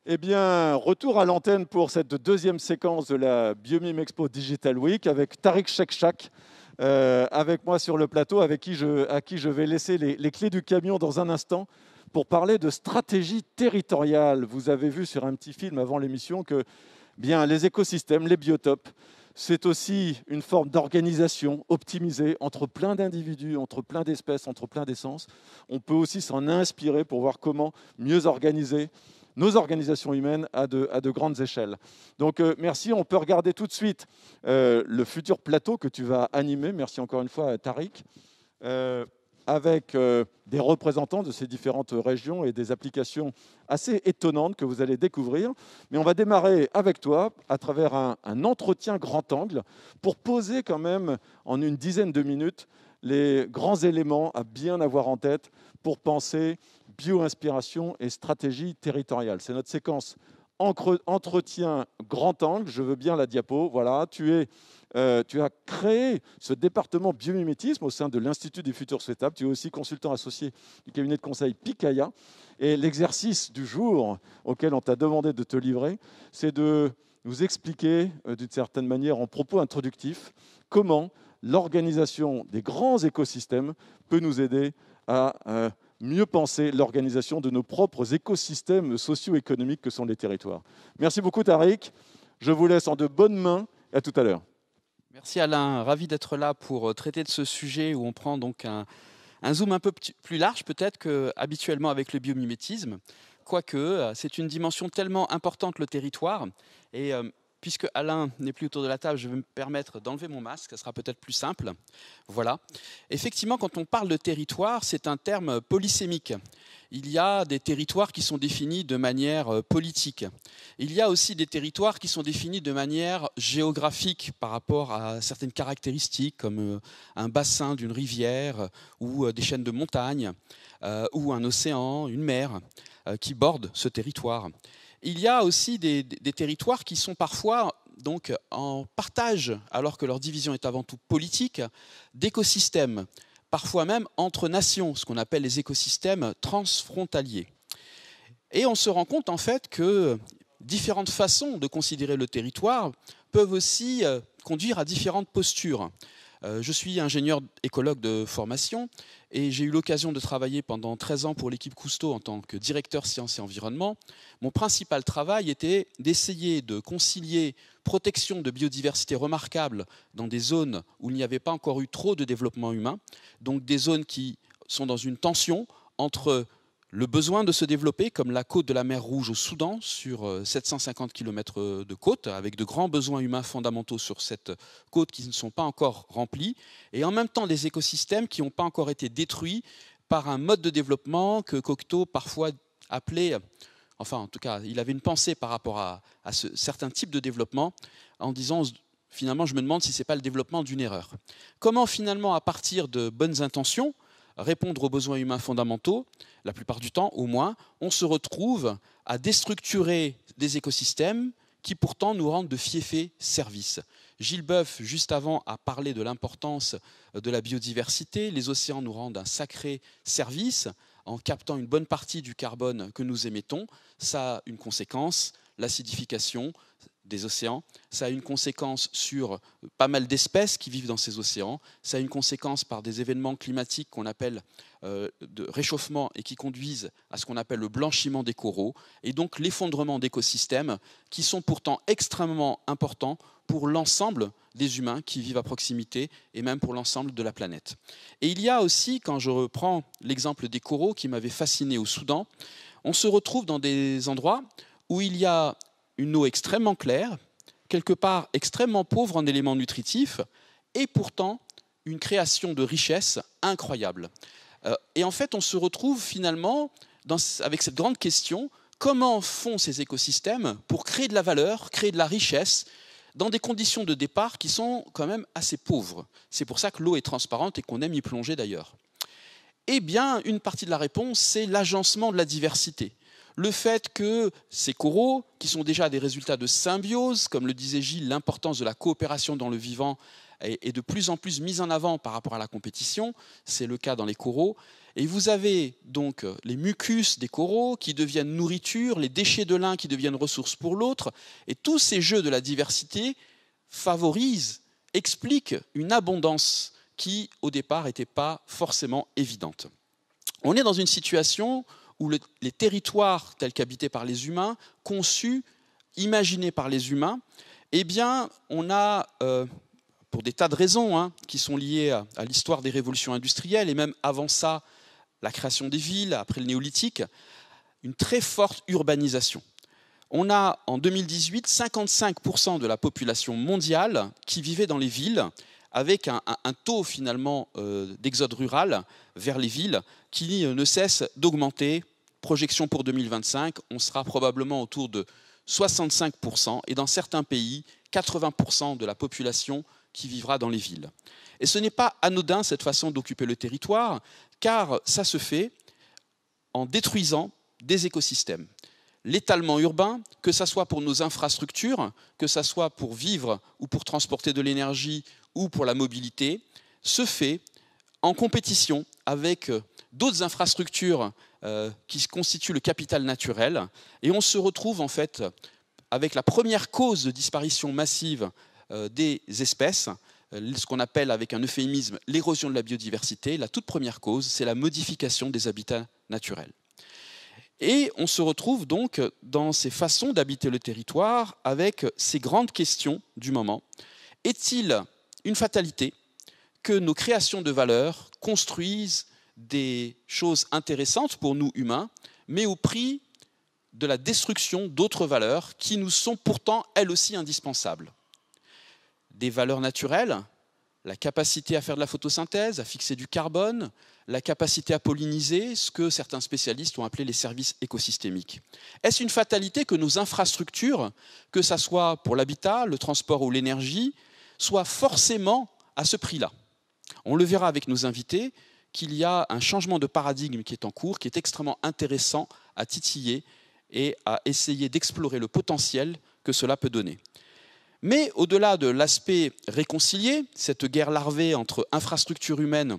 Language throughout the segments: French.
Eh bien, retour à l'antenne pour cette deuxième séquence de la Biomime Expo Digital Week avec Tariq Chekchak, avec moi sur le plateau, à qui je vais laisser les clés du camion dans un instant pour parler de stratégie territoriale. Vous avez vu sur un petit film avant l'émission que bien, les écosystèmes, les biotopes, c'est aussi une forme d'organisation optimisée entre plein d'individus, entre plein d'espèces, entre plein d'essences. On peut aussi s'en inspirer pour voir comment mieux organiser nos organisations humaines à de grandes échelles. Donc merci, on peut regarder tout de suite le futur plateau que tu vas animer. Merci encore une fois à Tariq, avec des représentants de ces différentes régions et des applications assez étonnantes que vous allez découvrir. Mais on va démarrer avec toi à travers un entretien grand angle pour poser quand même en une dizaine de minutes les grands éléments à bien avoir en tête pour penser bio-inspiration et stratégie territoriale. C'est notre séquence entretien grand angle. Je veux bien la diapo. Voilà, tu as créé ce département biomimétisme au sein de l'Institut des futurs souhaitables. Tu es aussi consultant associé du cabinet de conseil Picaya. Et l'exercice du jour auquel on t'a demandé de te livrer, c'est de nous expliquer, d'une certaine manière, en propos introductifs, comment l'organisation des grands écosystèmes peut nous aider à mieux penser l'organisation de nos propres écosystèmes socio-économiques que sont les territoires. Merci beaucoup Tariq. Je vous laisse en de bonnes mains. À tout à l'heure. Merci Alain, ravi d'être là pour traiter de ce sujet où on prend donc un zoom un peu plus large peut-être qu'habituellement avec le biomimétisme, quoique c'est une dimension tellement importante le territoire et puisque Alain n'est plus autour de la table, je vais me permettre d'enlever mon masque, ça sera peut-être plus simple. Voilà. Effectivement, quand on parle de territoire, c'est un terme polysémique. Il y a des territoires qui sont définis de manière politique. Il y a aussi des territoires qui sont définis de manière géographique par rapport à certaines caractéristiques comme un bassin d'une rivière ou des chaînes de montagnes ou un océan, une mer qui bordent ce territoire. Il y a aussi des territoires qui sont parfois donc, en partage, alors que leur division est avant tout politique, d'écosystèmes, parfois même entre nations, ce qu'on appelle les écosystèmes transfrontaliers. Et on se rend compte en fait que différentes façons de considérer le territoire peuvent aussi conduire à différentes postures. Je suis ingénieur écologue de formation et j'ai eu l'occasion de travailler pendant 13 ans pour l'équipe Cousteau en tant que directeur sciences et environnement. Mon principal travail était d'essayer de concilier protection de biodiversité remarquable dans des zones où il n'y avait pas encore eu trop de développement humain, donc des zones qui sont dans une tension entre le besoin de se développer, comme la côte de la mer Rouge au Soudan, sur 750 km de côte, avec de grands besoins humains fondamentaux sur cette côte qui ne sont pas encore remplis, et en même temps des écosystèmes qui n'ont pas encore été détruits par un mode de développement que Cocteau parfois appelait, enfin en tout cas, il avait une pensée par rapport à certains types de développement, en disant finalement je me demande si ce n'est pas le développement d'une erreur. Comment finalement, à partir de bonnes intentions, répondre aux besoins humains fondamentaux, la plupart du temps au moins, on se retrouve à déstructurer des écosystèmes qui pourtant nous rendent de fiefés services. Gilles Boeuf, juste avant, a parlé de l'importance de la biodiversité. Les océans nous rendent un sacré service en captant une bonne partie du carbone que nous émettons. Ça a une conséquence, l'acidification des océans, ça a une conséquence sur pas mal d'espèces qui vivent dans ces océans, ça a une conséquence par des événements climatiques qu'on appelle de réchauffement et qui conduisent à ce qu'on appelle le blanchiment des coraux, et donc l'effondrement d'écosystèmes qui sont pourtant extrêmement importants pour l'ensemble des humains qui vivent à proximité et même pour l'ensemble de la planète. Et il y a aussi, quand je reprends l'exemple des coraux qui m'avait fasciné au Soudan, on se retrouve dans des endroits où il y a une eau extrêmement claire, quelque part extrêmement pauvre en éléments nutritifs, et pourtant une création de richesse incroyable. Et en fait, on se retrouve finalement avec cette grande question, comment font ces écosystèmes pour créer de la valeur, créer de la richesse, dans des conditions de départ qui sont quand même assez pauvres. C'est pour ça que l'eau est transparente et qu'on aime y plonger d'ailleurs. Eh bien, une partie de la réponse, c'est l'agencement de la diversité. Le fait que ces coraux, qui sont déjà des résultats de symbiose, comme le disait Gilles, l'importance de la coopération dans le vivant est de plus en plus mise en avant par rapport à la compétition. C'est le cas dans les coraux. Et vous avez donc les mucus des coraux qui deviennent nourriture, les déchets de l'un qui deviennent ressources pour l'autre. Et tous ces jeux de la diversité favorisent, expliquent une abondance qui, au départ, n'était pas forcément évidente. On est dans une situation où les territoires tels qu'habités par les humains, conçus, imaginés par les humains, eh bien, on a, pour des tas de raisons qui sont liées à l'histoire des révolutions industrielles, et même avant ça, la création des villes, après le néolithique, une très forte urbanisation. On a en 2018 55% de la population mondiale qui vivait dans les villes, avec un taux finalement d'exode rural vers les villes qui ne cesse d'augmenter. Projection pour 2025, on sera probablement autour de 65%, et dans certains pays, 80% de la population qui vivra dans les villes. Et ce n'est pas anodin cette façon d'occuper le territoire, car ça se fait en détruisant des écosystèmes. L'étalement urbain, que ce soit pour nos infrastructures, que ce soit pour vivre ou pour transporter de l'énergie ou pour la mobilité, se fait en compétition avec d'autres infrastructures qui constituent le capital naturel. Et on se retrouve en fait avec la première cause de disparition massive des espèces, ce qu'on appelle avec un euphémisme l'érosion de la biodiversité. La toute première cause, c'est la modification des habitats naturels. Et on se retrouve donc dans ces façons d'habiter le territoire avec ces grandes questions du moment. Est-il une fatalité que nos créations de valeur construisent des choses intéressantes pour nous humains, mais au prix de la destruction d'autres valeurs qui nous sont pourtant elles aussi indispensables? Des valeurs naturelles, la capacité à faire de la photosynthèse, à fixer du carbone, la capacité à polliniser, ce que certains spécialistes ont appelé les services écosystémiques. Est-ce une fatalité que nos infrastructures, que ce soit pour l'habitat, le transport ou l'énergie, soient forcément à ce prix-là? On le verra avec nos invités qu'il y a un changement de paradigme qui est en cours, qui est extrêmement intéressant à titiller et à essayer d'explorer le potentiel que cela peut donner. Mais au-delà de l'aspect réconcilié, cette guerre larvée entre infrastructures humaines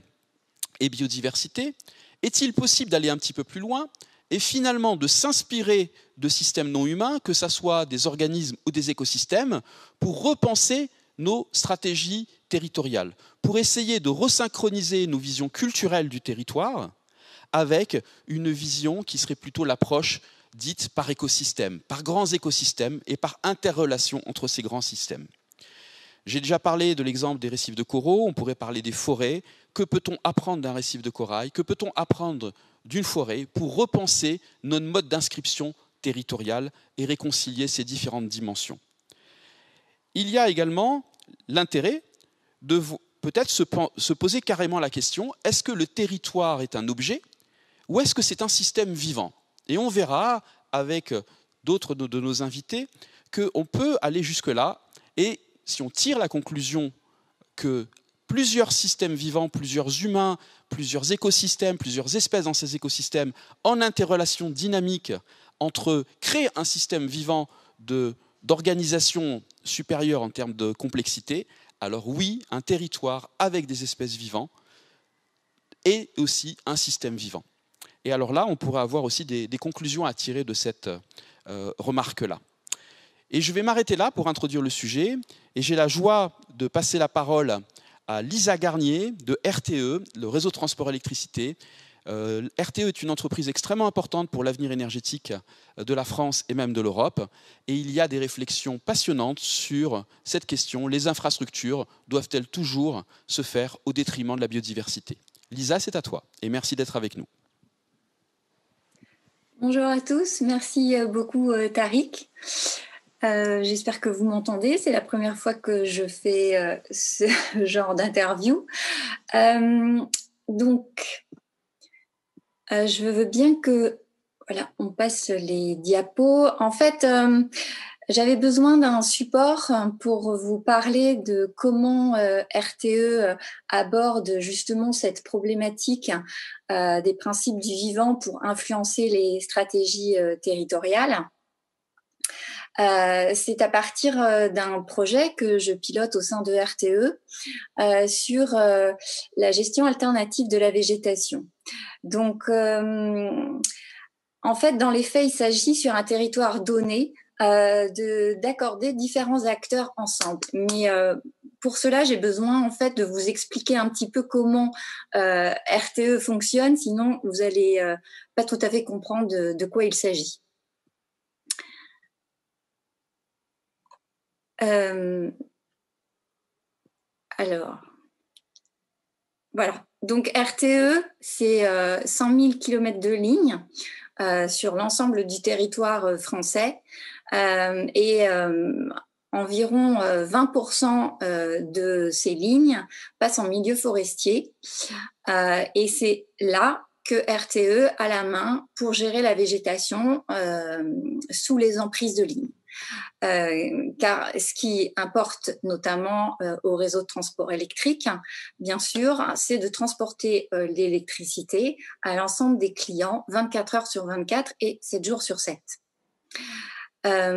et biodiversité, est-il possible d'aller un petit peu plus loin et finalement de s'inspirer de systèmes non humains, que ce soit des organismes ou des écosystèmes, pour repenser nos stratégies territoriales, pour essayer de resynchroniser nos visions culturelles du territoire avec une vision qui serait plutôt l'approche dite par écosystème, par grands écosystèmes et par interrelation entre ces grands systèmes. J'ai déjà parlé de l'exemple des récifs de coraux, on pourrait parler des forêts. Que peut-on apprendre d'un récif de corail? Que peut-on apprendre d'une forêt pour repenser notre mode d'inscription territoriale et réconcilier ces différentes dimensions? Il y a également l'intérêt de peut-être se poser carrément la question, est-ce que le territoire est un objet ou est-ce que c'est un système vivant? Et on verra avec d'autres de nos invités qu'on peut aller jusque-là, et si on tire la conclusion que plusieurs systèmes vivants, plusieurs humains, plusieurs écosystèmes, plusieurs espèces dans ces écosystèmes, en interrelation dynamique entre eux, créent un système vivant d'organisation supérieure en termes de complexité, alors oui, un territoire avec des espèces vivantes est aussi un système vivant. Et alors là, on pourrait avoir aussi des conclusions à tirer de cette remarque-là. Et je vais m'arrêter là pour introduire le sujet. Et j'ai la joie de passer la parole à Lisa Garnier de RTE, le réseau transport électricité. RTE est une entreprise extrêmement importante pour l'avenir énergétique de la France et même de l'Europe. Et il y a des réflexions passionnantes sur cette question. Les infrastructures doivent-elles toujours se faire au détriment de la biodiversité? Lisa, c'est à toi. Et merci d'être avec nous. Bonjour à tous, merci beaucoup Tariq. J'espère que vous m'entendez, c'est la première fois que je fais ce genre d'interview. Donc, je veux bien que voilà, on passe les diapos. En fait, j'avais besoin d'un support pour vous parler de comment RTE aborde justement cette problématique des principes du vivant pour influencer les stratégies territoriales. C'est à partir d'un projet que je pilote au sein de RTE sur la gestion alternative de la végétation. Donc, en fait, dans les faits, il s'agit sur un territoire donné d'accorder différents acteurs ensemble. Mais pour cela, j'ai besoin en fait de vous expliquer un petit peu comment RTE fonctionne, sinon vous allez pas tout à fait comprendre de quoi il s'agit. Alors, voilà. Donc RTE, c'est 100 000 km de ligne sur l'ensemble du territoire français et environ 20% de ces lignes passent en milieu forestier et c'est là que RTE a la main pour gérer la végétation sous les emprises de lignes. Car ce qui importe notamment au réseau de transport électrique, bien sûr, c'est de transporter l'électricité à l'ensemble des clients 24 heures sur 24 et 7 jours sur 7.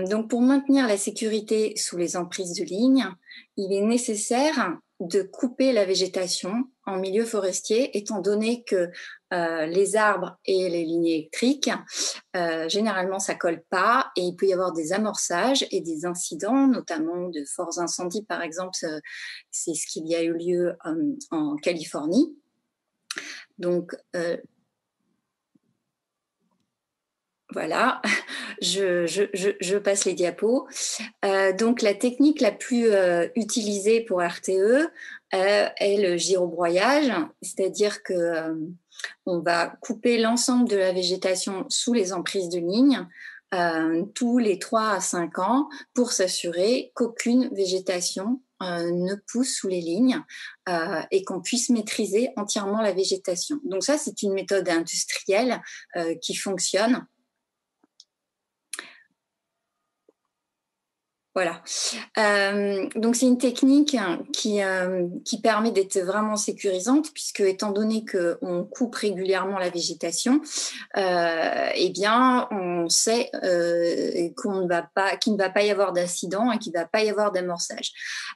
Donc pour maintenir la sécurité sous les emprises de ligne, il est nécessaire de couper la végétation en milieu forestier, étant donné que les arbres et les lignes électriques, généralement ça colle pas et il peut y avoir des amorçages et des incidents, notamment de forts incendies par exemple, c'est ce qu'il y a eu lieu en Californie. Donc voilà, je passe les diapos. Donc la technique la plus utilisée pour RTE est le girobroyage, c'est-à-dire que on va couper l'ensemble de la végétation sous les emprises de ligne tous les 3 à 5 ans pour s'assurer qu'aucune végétation ne pousse sous les lignes et qu'on puisse maîtriser entièrement la végétation. Donc ça, c'est une méthode industrielle qui fonctionne. Voilà. Donc c'est une technique qui permet d'être vraiment sécurisante, puisque étant donné qu'on coupe régulièrement la végétation, eh bien on sait qu'il ne va pas y avoir d'incident et qu'il ne va pas y avoir d'amorçage.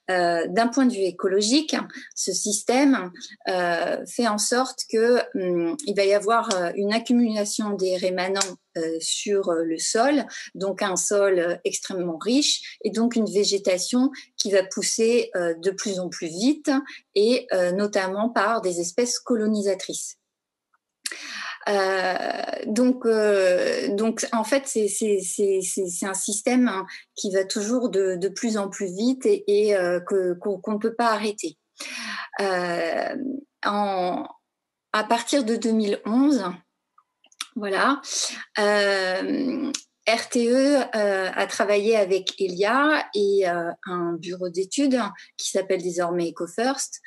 D'un point de vue écologique, ce système fait en sorte que il va y avoir une accumulation des rémanents sur le sol, donc un sol extrêmement riche et donc une végétation qui va pousser de plus en plus vite et notamment par des espèces colonisatrices. Donc en fait c'est un système qui va toujours de plus en plus vite et qu'on ne peut pas arrêter. À partir de 2011, voilà. RTE a travaillé avec Elia et un bureau d'études qui s'appelle désormais EcoFirst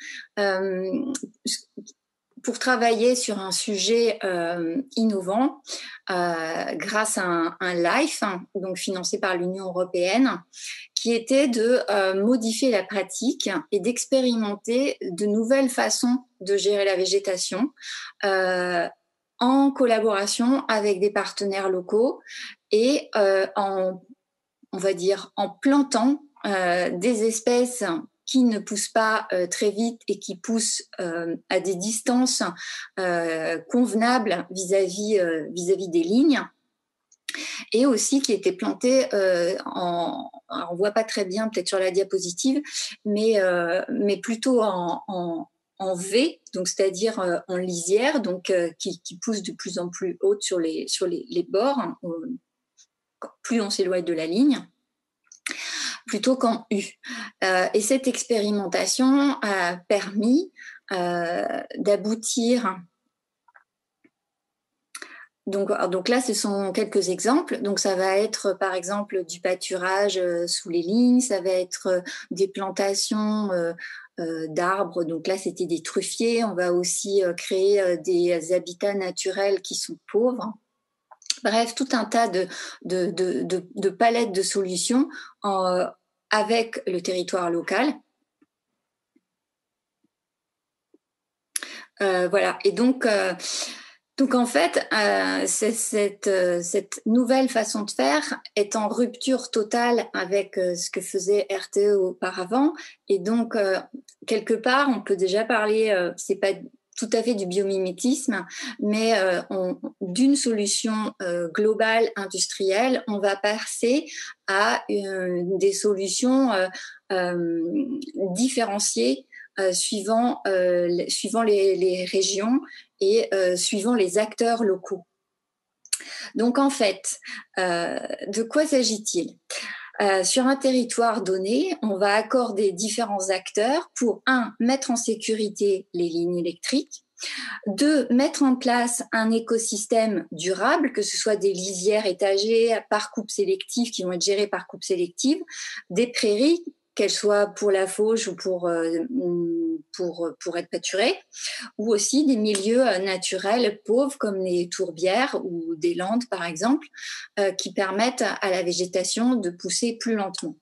pour travailler sur un sujet innovant grâce à un LIFE, donc financé par l'Union européenne, qui était de modifier la pratique et d'expérimenter de nouvelles façons de gérer la végétation en collaboration avec des partenaires locaux et on va dire, en plantant des espèces qui ne poussent pas très vite et qui poussent à des distances convenables vis-à-vis des lignes, et aussi qui étaient plantées alors on voit pas très bien peut-être sur la diapositive, mais plutôt en V, donc c'est-à-dire en lisière, donc qui pousse de plus en plus haute sur les bords, plus on s'éloigne de la ligne, plutôt qu'en U. Et cette expérimentation a permis d'aboutir. Donc là, ce sont quelques exemples. Donc ça va être par exemple du pâturage sous les lignes, ça va être des plantations d'arbres. Donc là, c'était des truffiers. On va aussi créer des habitats naturels qui sont pauvres. Bref, tout un tas de palettes de solutions avec le territoire local. Voilà. Et donc Donc en fait, cette nouvelle façon de faire est en rupture totale avec ce que faisait RTE auparavant. Et donc, quelque part, on peut déjà parler, c'est pas tout à fait du biomimétisme, mais d'une solution globale industrielle, on va passer à des solutions différenciées suivant les régions et suivant les acteurs locaux. Donc en fait, de quoi s'agit-il ? Sur un territoire donné, on va accorder différents acteurs pour, mettre en sécurité les lignes électriques, 2, mettre en place un écosystème durable, que ce soit des lisières étagées par coupe sélective qui vont être gérées par coupe sélective, des prairies, qu'elles soient pour la fauche ou pour être pâturées, ou aussi des milieux naturels pauvres comme les tourbières ou des landes par exemple, qui permettent à la végétation de pousser plus lentement.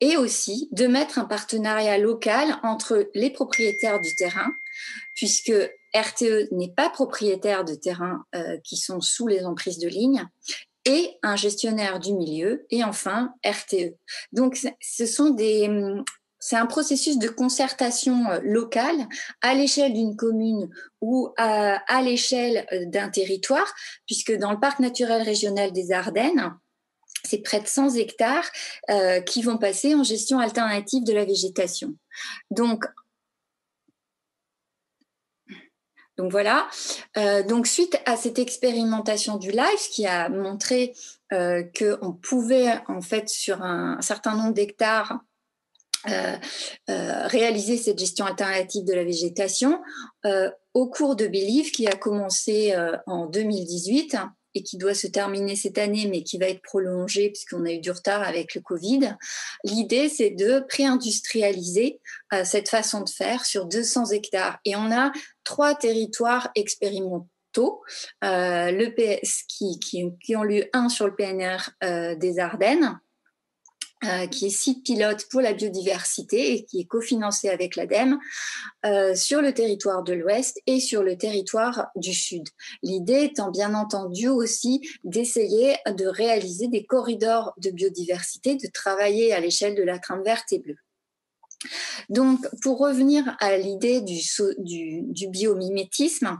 Et aussi de mettre un partenariat local entre les propriétaires du terrain, puisque RTE n'est pas propriétaire de terrains qui sont sous les emprises de ligne, et un gestionnaire du milieu, et enfin RTE. Donc c'est un processus de concertation locale à l'échelle d'une commune ou à l'échelle d'un territoire, puisque dans le parc naturel régional des Ardennes, c'est près de 100 hectares qui vont passer en gestion alternative de la végétation. Donc voilà. Donc suite à cette expérimentation du LIFE qui a montré qu'on pouvait en fait sur un certain nombre d'hectares réaliser cette gestion alternative de la végétation, au cours de Believe qui a commencé en 2018 et qui doit se terminer cette année, mais qui va être prolongé puisqu'on a eu du retard avec le Covid. L'idée, c'est de pré-industrialiser cette façon de faire sur 200 hectares. Et on a 3 territoires expérimentaux qui ont lieu, un sur le PNR des Ardennes, qui est site pilote pour la biodiversité et qui est cofinancé avec l'ADEME, sur le territoire de l'Ouest et sur le territoire du Sud. L'idée étant bien entendu aussi d'essayer de réaliser des corridors de biodiversité, de travailler à l'échelle de la trame verte et bleue. Donc, pour revenir à l'idée du biomimétisme,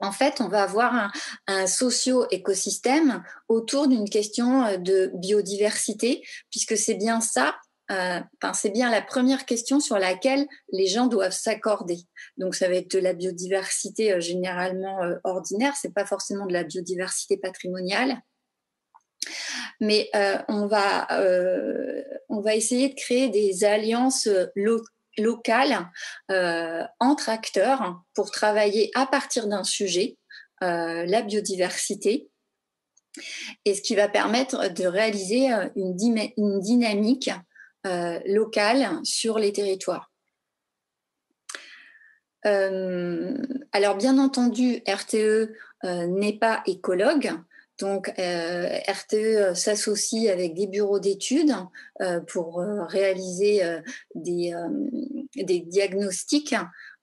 en fait, on va avoir un socio-écosystème autour d'une question de biodiversité, puisque c'est bien ça, c'est bien la première question sur laquelle les gens doivent s'accorder. Donc, ça va être de la biodiversité généralement ordinaire, c'est pas forcément de la biodiversité patrimoniale. Mais on va essayer de créer des alliances locales entre acteurs pour travailler à partir d'un sujet, la biodiversité, et ce qui va permettre de réaliser une dynamique locale sur les territoires. Alors bien entendu, RTE n'est pas écologue. Donc, RTE s'associe avec des bureaux d'études pour réaliser des diagnostics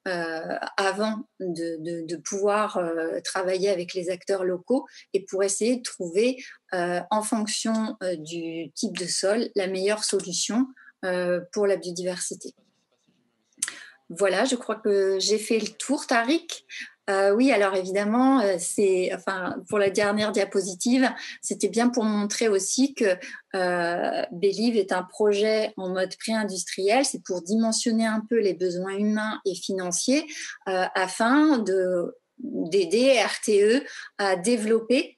avant de pouvoir travailler avec les acteurs locaux et pour essayer de trouver, en fonction du type de sol, la meilleure solution pour la biodiversité. Voilà, je crois que j'ai fait le tour, Tariq. Oui, alors évidemment, pour la dernière diapositive, c'était bien pour montrer aussi que Believe est un projet en mode pré-industriel. C'est pour dimensionner un peu les besoins humains et financiers afin d'aider RTE à développer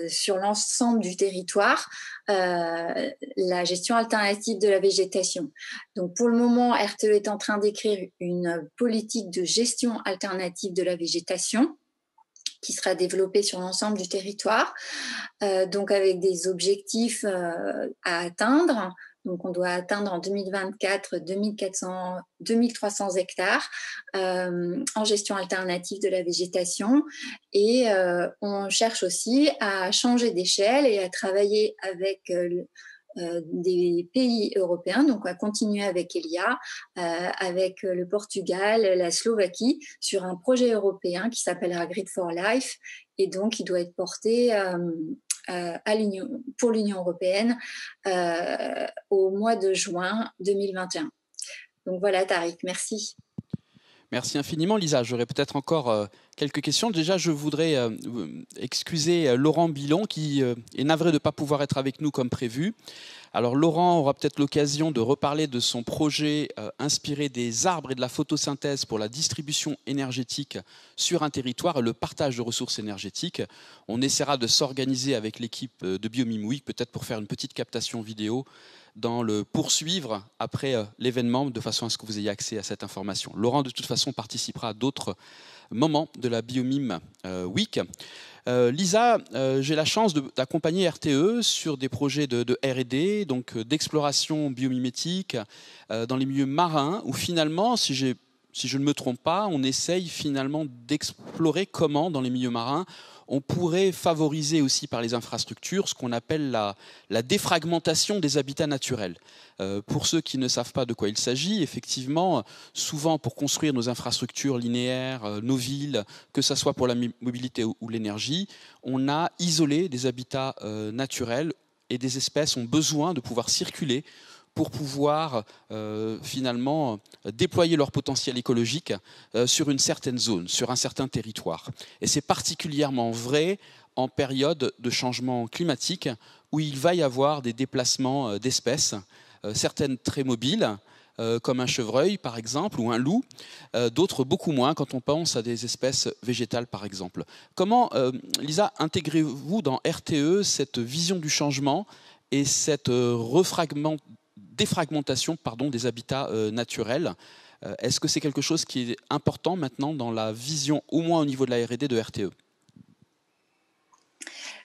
sur l'ensemble du territoire la gestion alternative de la végétation. Donc pour le moment, RTE est en train d'écrire une politique de gestion alternative de la végétation qui sera développée sur l'ensemble du territoire, donc avec des objectifs à atteindre. Donc, on doit atteindre en 2024 2300 hectares en gestion alternative de la végétation. Et on cherche aussi à changer d'échelle et à travailler avec des pays européens. Donc, on va continuer avec Elia, avec le Portugal, la Slovaquie, sur un projet européen qui s'appellera Grid for Life. Et donc, il doit être porté pour l'Union européenne au mois de juin 2021. Donc voilà, Tariq, merci. Merci infiniment, Lisa. J'aurais peut-être encore quelques questions. Déjà, je voudrais excuser Laurent Bilon, qui est navré de ne pas pouvoir être avec nous comme prévu. Alors, Laurent aura peut-être l'occasion de reparler de son projet inspiré des arbres et de la photosynthèse pour la distribution énergétique sur un territoire et le partage de ressources énergétiques. On essaiera de s'organiser avec l'équipe de Biomime Week, peut-être pour faire une petite captation vidéo dans le poursuivre après l'événement, de façon à ce que vous ayez accès à cette information. Laurent, de toute façon, participera à d'autres moments de la Biomime Week. Lisa, j'ai la chance d'accompagner RTE sur des projets de R&D, donc d'exploration biomimétique dans les milieux marins, où finalement, si je ne me trompe pas, on essaye finalement d'explorer comment, dans les milieux marins, on pourrait favoriser aussi par les infrastructures ce qu'on appelle la défragmentation des habitats naturels. Pour ceux qui ne savent pas de quoi il s'agit, effectivement, souvent pour construire nos infrastructures linéaires, nos villes, que ce soit pour la mobilité ou l'énergie, on a isolé des habitats naturels et des espèces ont besoin de pouvoir circuler pour pouvoir finalement déployer leur potentiel écologique sur une certaine zone, sur un certain territoire. Et c'est particulièrement vrai en période de changement climatique où il va y avoir des déplacements d'espèces, certaines très mobiles, comme un chevreuil par exemple, ou un loup, d'autres beaucoup moins quand on pense à des espèces végétales par exemple. Comment, Lisa, intégrez-vous dans RTE cette vision du changement et cette défragmentation des habitats naturels? Est-ce que c'est quelque chose qui est important maintenant dans la vision, au moins au niveau de la R&D de RTE?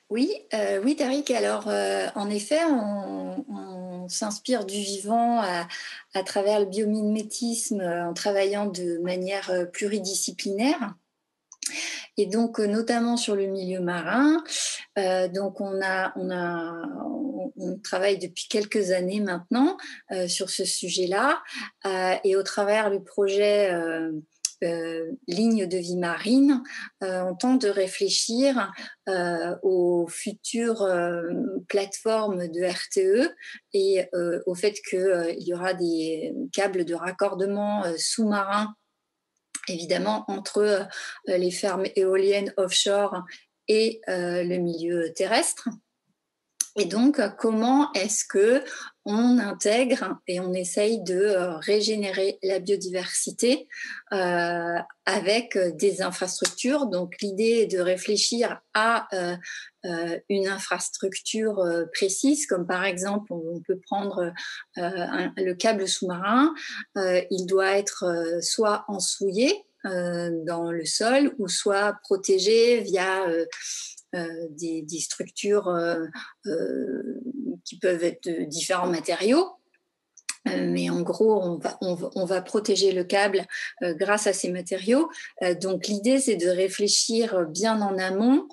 Oui, Tariq. Alors, en effet, on s'inspire du vivant à travers le biomimétisme en travaillant de manière pluridisciplinaire. Et donc, notamment sur le milieu marin, donc on travaille depuis quelques années maintenant sur ce sujet-là, et au travers du projet Ligne de vie marine, on tente de réfléchir aux futures plateformes de RTE et au fait qu'il y aura des câbles de raccordement sous-marins, évidemment, entre les fermes éoliennes offshore et le milieu terrestre. Et donc, comment est-ce que on intègre et on essaye de régénérer la biodiversité avec des infrastructures? Donc, l'idée est de réfléchir à une infrastructure précise, comme par exemple, on peut prendre le câble sous-marin. Il doit être soit ensouillé dans le sol ou soit protégé via des structures qui peuvent être de différents matériaux. Mais en gros, on va protéger le câble grâce à ces matériaux. Donc l'idée, c'est de réfléchir bien en amont,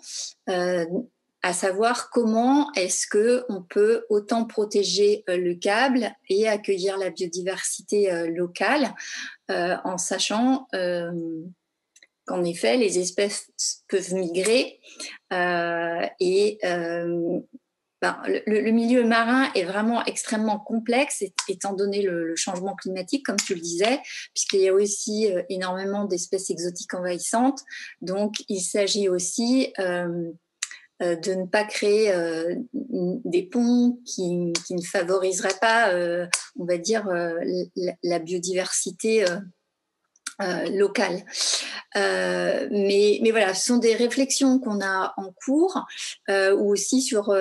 à savoir comment est-ce qu'on peut autant protéger le câble et accueillir la biodiversité locale, en sachant qu'en effet, les espèces peuvent migrer et le milieu marin est vraiment extrêmement complexe étant donné le changement climatique, comme tu le disais, puisqu'il y a aussi énormément d'espèces exotiques envahissantes. Donc, il s'agit aussi de ne pas créer des ponts qui ne favoriseraient pas, on va dire, la biodiversité locale. Mais voilà, ce sont des réflexions qu'on a en cours, ou aussi sur,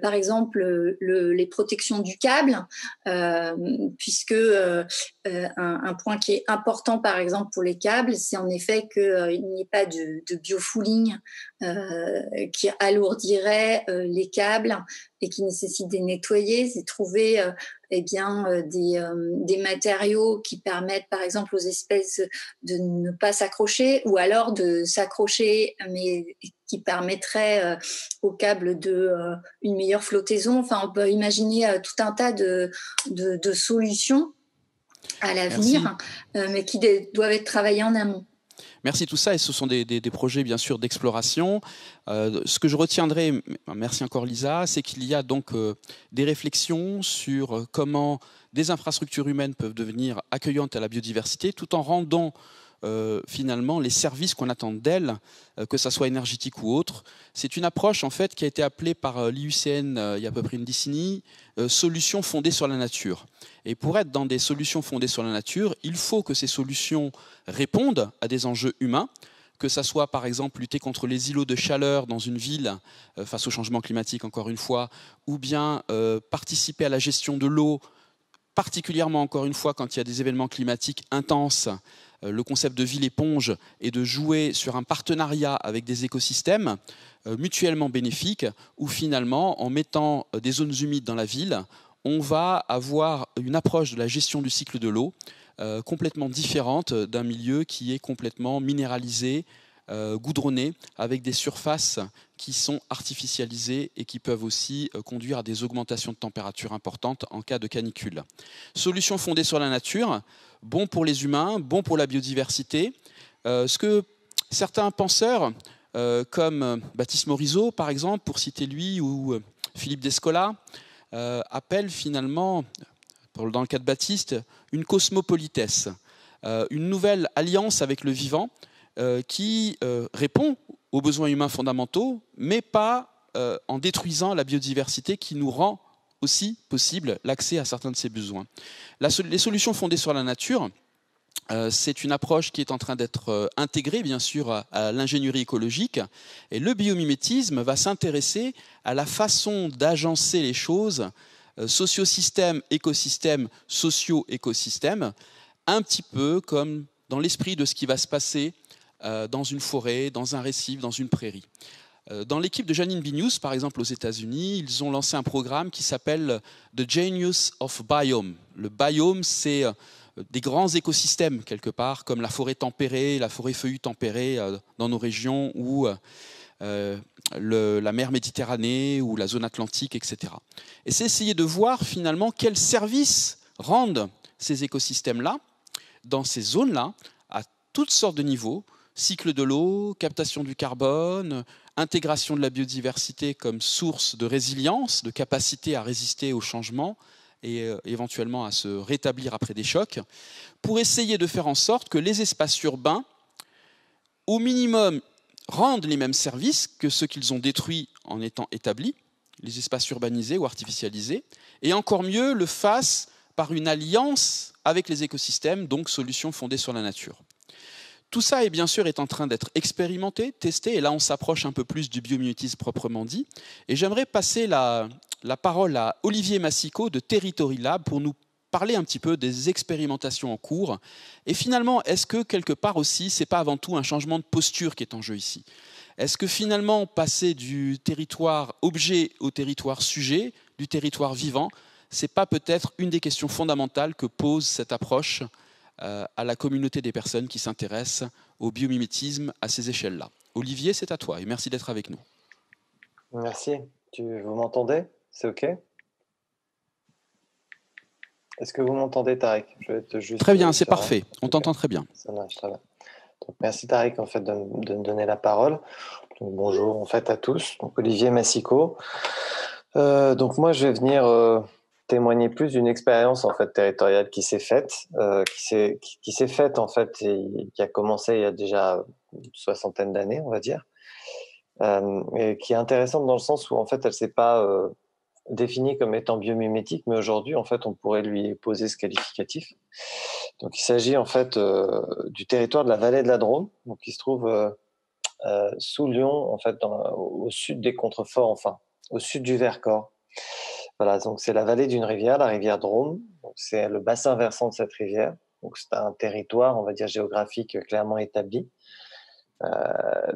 par exemple, les protections du câble, puisque un point qui est important, par exemple, pour les câbles, c'est en effet qu'il n'y ait pas de biofouling qui alourdirait les câbles et qui nécessite de les nettoyer. C'est trouver des matériaux qui permettent, par exemple, aux espèces de ne pas s'accrocher, ou alors de s'accrocher, mais qui permettrait au câble une meilleure flottaison. Enfin, on peut imaginer tout un tas de solutions à l'avenir, mais qui doivent être travaillées en amont. Merci, tout ça, et ce sont des projets bien sûr d'exploration. Ce que je retiendrai, merci encore Lisa, c'est qu'il y a donc des réflexions sur comment des infrastructures humaines peuvent devenir accueillantes à la biodiversité, tout en rendant finalement les services qu'on attend d'elles, que ça soit énergétique ou autre. C'est une approche en fait qui a été appelée par l'IUCN il y a à peu près une décennie, solutions fondées sur la nature. Et pour être dans des solutions fondées sur la nature, il faut que ces solutions répondent à des enjeux humains, que ça soit par exemple lutter contre les îlots de chaleur dans une ville face au changement climatique encore une fois, ou bien participer à la gestion de l'eau, particulièrement encore une fois quand il y a des événements climatiques intenses. Le concept de ville éponge est de jouer sur un partenariat avec des écosystèmes mutuellement bénéfiques, où finalement, en mettant des zones humides dans la ville, on va avoir une approche de la gestion du cycle de l'eau complètement différente d'un milieu qui est complètement minéralisé, goudronné, avec des surfaces qui sont artificialisées et qui peuvent aussi conduire à des augmentations de température importantes en cas de canicule. Solution fondée sur la nature, bon pour les humains, bon pour la biodiversité. Ce que certains penseurs, comme Baptiste Morisot par exemple, pour citer lui, ou Philippe Descola, appellent finalement, dans le cas de Baptiste, une cosmopolitesse, une nouvelle alliance avec le vivant qui répond aux besoins humains fondamentaux, mais pas en détruisant la biodiversité qui nous rend aussi possible l'accès à certains de ces besoins. Les solutions fondées sur la nature, c'est une approche qui est en train d'être intégrée, bien sûr, à l'ingénierie écologique. Et le biomimétisme va s'intéresser à la façon d'agencer les choses, socio-système, écosystème, socio-écosystème, un petit peu comme dans l'esprit de ce qui va se passer dans une forêt, dans un récif, dans une prairie. Dans l'équipe de Janine Benyus, par exemple aux États-Unis, ils ont lancé un programme qui s'appelle The Genius of Biome. Le biome, c'est des grands écosystèmes, quelque part, comme la forêt tempérée, la forêt feuillue tempérée dans nos régions, ou la mer Méditerranée, ou la zone atlantique, etc. Et c'est essayer de voir finalement quels services rendent ces écosystèmes-là, dans ces zones-là, à toutes sortes de niveaux, cycle de l'eau, captation du carbone, intégration de la biodiversité comme source de résilience, de capacité à résister aux changements et éventuellement à se rétablir après des chocs, pour essayer de faire en sorte que les espaces urbains, au minimum, rendent les mêmes services que ceux qu'ils ont détruits en étant établis, les espaces urbanisés ou artificialisés, et encore mieux le fassent par une alliance avec les écosystèmes, donc solutions fondées sur la nature. Tout ça, bien sûr, est en train d'être expérimenté, testé, et là on s'approche un peu plus du biomimétisme proprement dit. Et j'aimerais passer la parole à Olivier Massico de Territory Lab pour nous parler un petit peu des expérimentations en cours. Et finalement, est-ce que quelque part aussi, ce n'est pas avant tout un changement de posture qui est en jeu ici? Est-ce que finalement, passer du territoire objet au territoire sujet, du territoire vivant, ce n'est pas peut-être une des questions fondamentales que pose cette approche à la communauté des personnes qui s'intéressent au biomimétisme à ces échelles-là? Olivier, c'est à toi et merci d'être avec nous. Merci. Vous m'entendez? C'est OK? Est-ce que vous m'entendez, Tariq? Je vais être juste très bien, c'est parfait. On t'entend très bien. Ça marche très bien. Donc, merci, Tariq, en fait, de me donner la parole. Donc, bonjour, en fait, à tous. Donc, Olivier Massico. Donc, moi, je vais venir témoigner plus d'une expérience, en fait, territoriale qui s'est faite, qui s'est faite, en fait, et qui a commencé il y a déjà une soixantaine d'années, on va dire, et qui est intéressante dans le sens où, en fait, elle s'est pas défini comme étant biomimétique, mais aujourd'hui, en fait, on pourrait lui poser ce qualificatif. Donc, il s'agit en fait du territoire de la vallée de la Drôme, donc qui se trouve sous Lyon, en fait, au sud des contreforts, enfin, au sud du Vercors. Voilà, donc c'est la vallée d'une rivière, la rivière Drôme. Donc, c'est le bassin versant de cette rivière. Donc, c'est un territoire, on va dire, géographique clairement établi.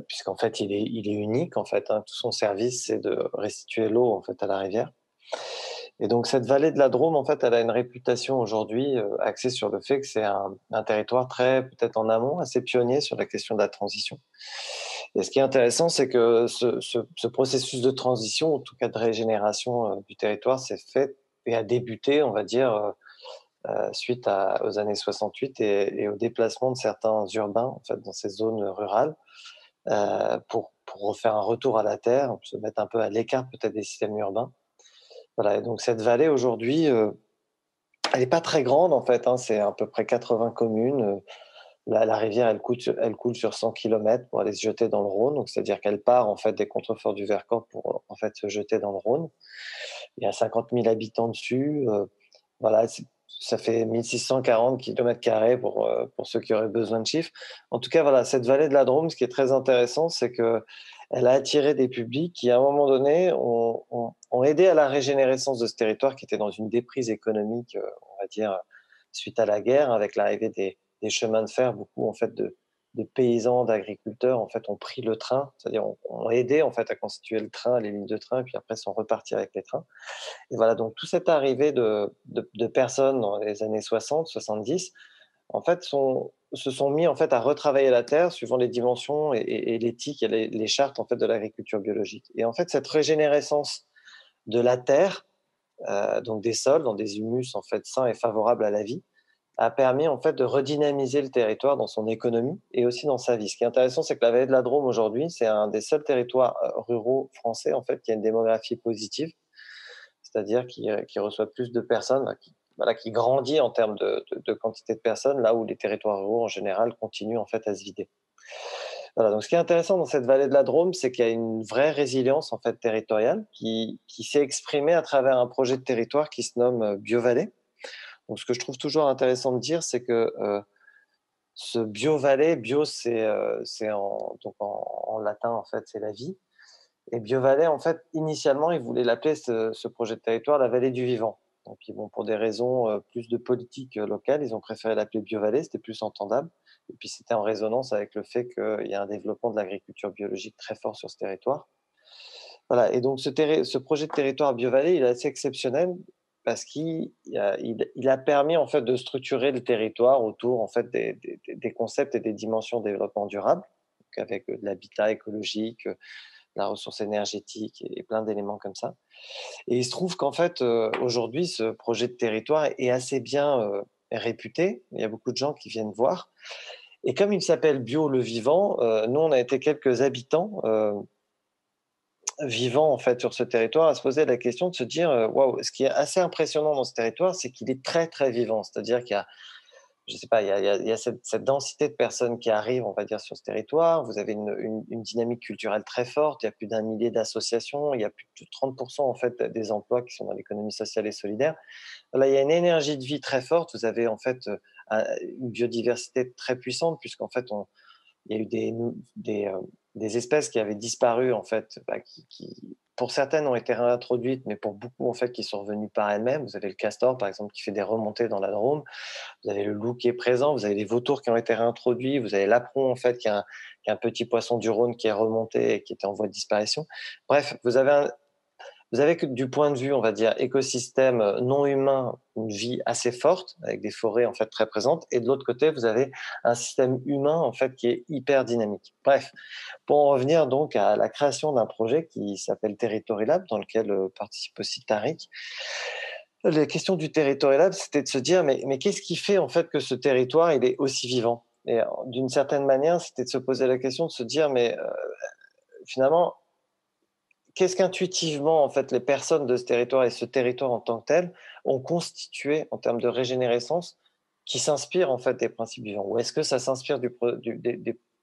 Puisqu'en fait, il est unique, en fait. Hein. Tout son service, c'est de restituer l'eau, en fait, à la rivière. Et donc cette vallée de la Drôme, en fait, elle a une réputation aujourd'hui axée sur le fait que c'est un territoire très, peut-être en amont, assez pionnier sur la question de la transition. Et ce qui est intéressant, c'est que ce processus de transition, en tout cas de régénération du territoire, s'est fait et a débuté, on va dire, suite aux années 68 et au déplacement de certains urbains, en fait, dans ces zones rurales, pour refaire un retour à la terre, se mettre un peu à l'écart peut-être des systèmes urbains. Voilà, et donc cette vallée aujourd'hui, elle n'est pas très grande en fait, hein, c'est à peu près 80 communes. La rivière, elle coule sur 100 kilomètres pour aller se jeter dans le Rhône, donc c'est-à-dire qu'elle part en fait des contreforts du Vercors pour en fait se jeter dans le Rhône. Il y a 50 000 habitants dessus, voilà, ça fait 1640 km² pour ceux qui auraient besoin de chiffres. En tout cas, voilà, cette vallée de la Drôme, ce qui est très intéressant, c'est que elle a attiré des publics qui, à un moment donné, ont aidé à la régénérescence de ce territoire qui était dans une déprise économique, on va dire, suite à la guerre, avec l'arrivée des chemins de fer. Beaucoup, en fait, de paysans, d'agriculteurs, en fait, ont pris le train, c'est-à-dire ont aidé, en fait, à constituer le train, les lignes de train, et puis après sont repartis avec les trains. Et voilà, donc toute cette arrivée de personnes dans les années 60, 70, en fait, se sont mis en fait à retravailler la terre suivant les dimensions et l'éthique et les chartes en fait de l'agriculture biologique. Et en fait, cette régénérescence de la terre, donc des sols, dans des humus en fait sains et favorables à la vie, a permis en fait de redynamiser le territoire dans son économie et aussi dans sa vie. Ce qui est intéressant, c'est que la vallée de la Drôme aujourd'hui, c'est un des seuls territoires ruraux français en fait qui a une démographie positive, c'est-à-dire qui reçoit plus de personnes, qui grandit en termes de quantité de personnes, là où les territoires ruraux en général continuent en fait à se vider. Voilà, donc ce qui est intéressant dans cette vallée de la Drôme, c'est qu'il y a une vraie résilience en fait territoriale qui s'est exprimée à travers un projet de territoire qui se nomme BioVallée. Donc ce que je trouve toujours intéressant de dire, c'est que ce BioVallée, bio c'est en latin en fait c'est la vie. Et BioVallée, en fait, initialement, ils voulaient l'appeler ce projet de territoire la vallée du vivant. Donc, puis bon, pour des raisons plus de politique locale, ils ont préféré l'appeler BioVallée, c'était plus entendable. Et puis, c'était en résonance avec le fait qu'il y a un développement de l'agriculture biologique très fort sur ce territoire. Voilà, et donc ce projet de territoire BioVallée, il est assez exceptionnel parce qu'il a permis en fait de structurer le territoire autour en fait des concepts et des dimensions de développement durable, donc avec de l'habitat écologique, la ressource énergétique et plein d'éléments comme ça. Et il se trouve qu'en fait, aujourd'hui, ce projet de territoire est assez bien réputé. Il y a beaucoup de gens qui viennent voir. Et comme il s'appelle Bio le Vivant, nous, on a été quelques habitants vivants en fait sur ce territoire à se poser la question de se dire waouh, ce qui est assez impressionnant dans ce territoire, c'est qu'il est très très vivant. C'est-à-dire qu'il y a je sais pas, il y a cette densité de personnes qui arrivent, on va dire, sur ce territoire. Vous avez une dynamique culturelle très forte. Il y a plus d'un millier d'associations. Il y a plus de 30% en fait des emplois qui sont dans l'économie sociale et solidaire. Là, il y a une énergie de vie très forte. Vous avez en fait une biodiversité très puissante puisqu'en fait il y a eu des espèces qui avaient disparu en fait, qui pour certaines ont été réintroduites, mais pour beaucoup en fait qui sont revenues par elles-mêmes. Vous avez le castor par exemple qui fait des remontées dans la Drôme. Vous avez le loup qui est présent, vous avez les vautours qui ont été réintroduits, vous avez l'apron en fait qui est un petit poisson du Rhône qui est remonté et qui était en voie de disparition. Bref, vous avez que du point de vue, on va dire, écosystème non humain, une vie assez forte avec des forêts en fait très présentes, et de l'autre côté, vous avez un système humain en fait qui est hyper dynamique. Bref, pour en revenir donc à la création d'un projet qui s'appelle Territory Lab, dans lequel participe aussi Tariq. La question du Territory Lab, c'était de se dire mais qu'est-ce qui fait en fait que ce territoire il est aussi vivant? Et d'une certaine manière, c'était de se poser la question de se dire mais finalement qu'est-ce qu'intuitivement en fait les personnes de ce territoire et ce territoire en tant que tel ont constitué en termes de régénérescence qui s'inspire en fait des principes vivants? Ou est-ce que ça s'inspire des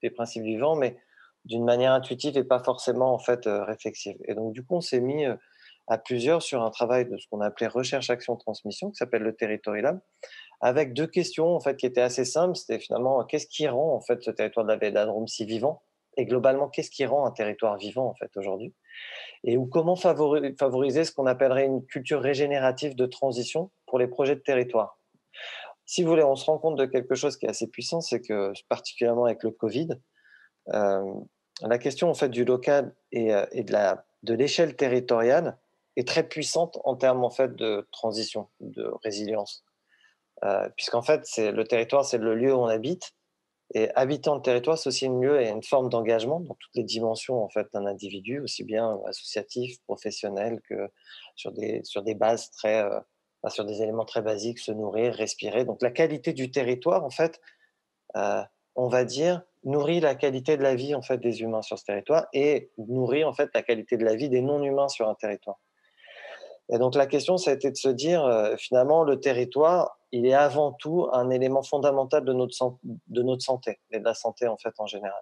principes vivants mais d'une manière intuitive et pas forcément en fait réflexive? Et donc du coup on s'est mis à plusieurs sur un travail de ce qu'on appelait recherche action transmission qui s'appelle le Territory Lab, avec deux questions en fait qui étaient assez simples. C'était finalement qu'est-ce qui rend en fait ce territoire de la baie d'Adrome si vivant, et globalement qu'est-ce qui rend un territoire vivant en fait aujourd'hui, et ou comment favoriser ce qu'on appellerait une culture régénérative de transition pour les projets de territoire. Si vous voulez, on se rend compte de quelque chose qui est assez puissant, c'est que particulièrement avec le Covid, la question en fait du local et de l'échelle territoriale est très puissante en termes en fait de transition, de résilience, puisqu'en fait le territoire, c'est le lieu où on habite, et habitant le territoire, c'est aussi une lieu et une forme d'engagement dans toutes les dimensions en fait d'un individu, aussi bien associatif, professionnel que sur des bases très sur des éléments très basiques, se nourrir, respirer. Donc la qualité du territoire en fait, euh, on va dire, nourrit la qualité de la vie en fait des humains sur ce territoire et nourrit en fait la qualité de la vie des non-humains sur un territoire. Et donc la question, ça a été de se dire, finalement, le territoire, il est avant tout un élément fondamental de notre santé et de la santé en fait en général.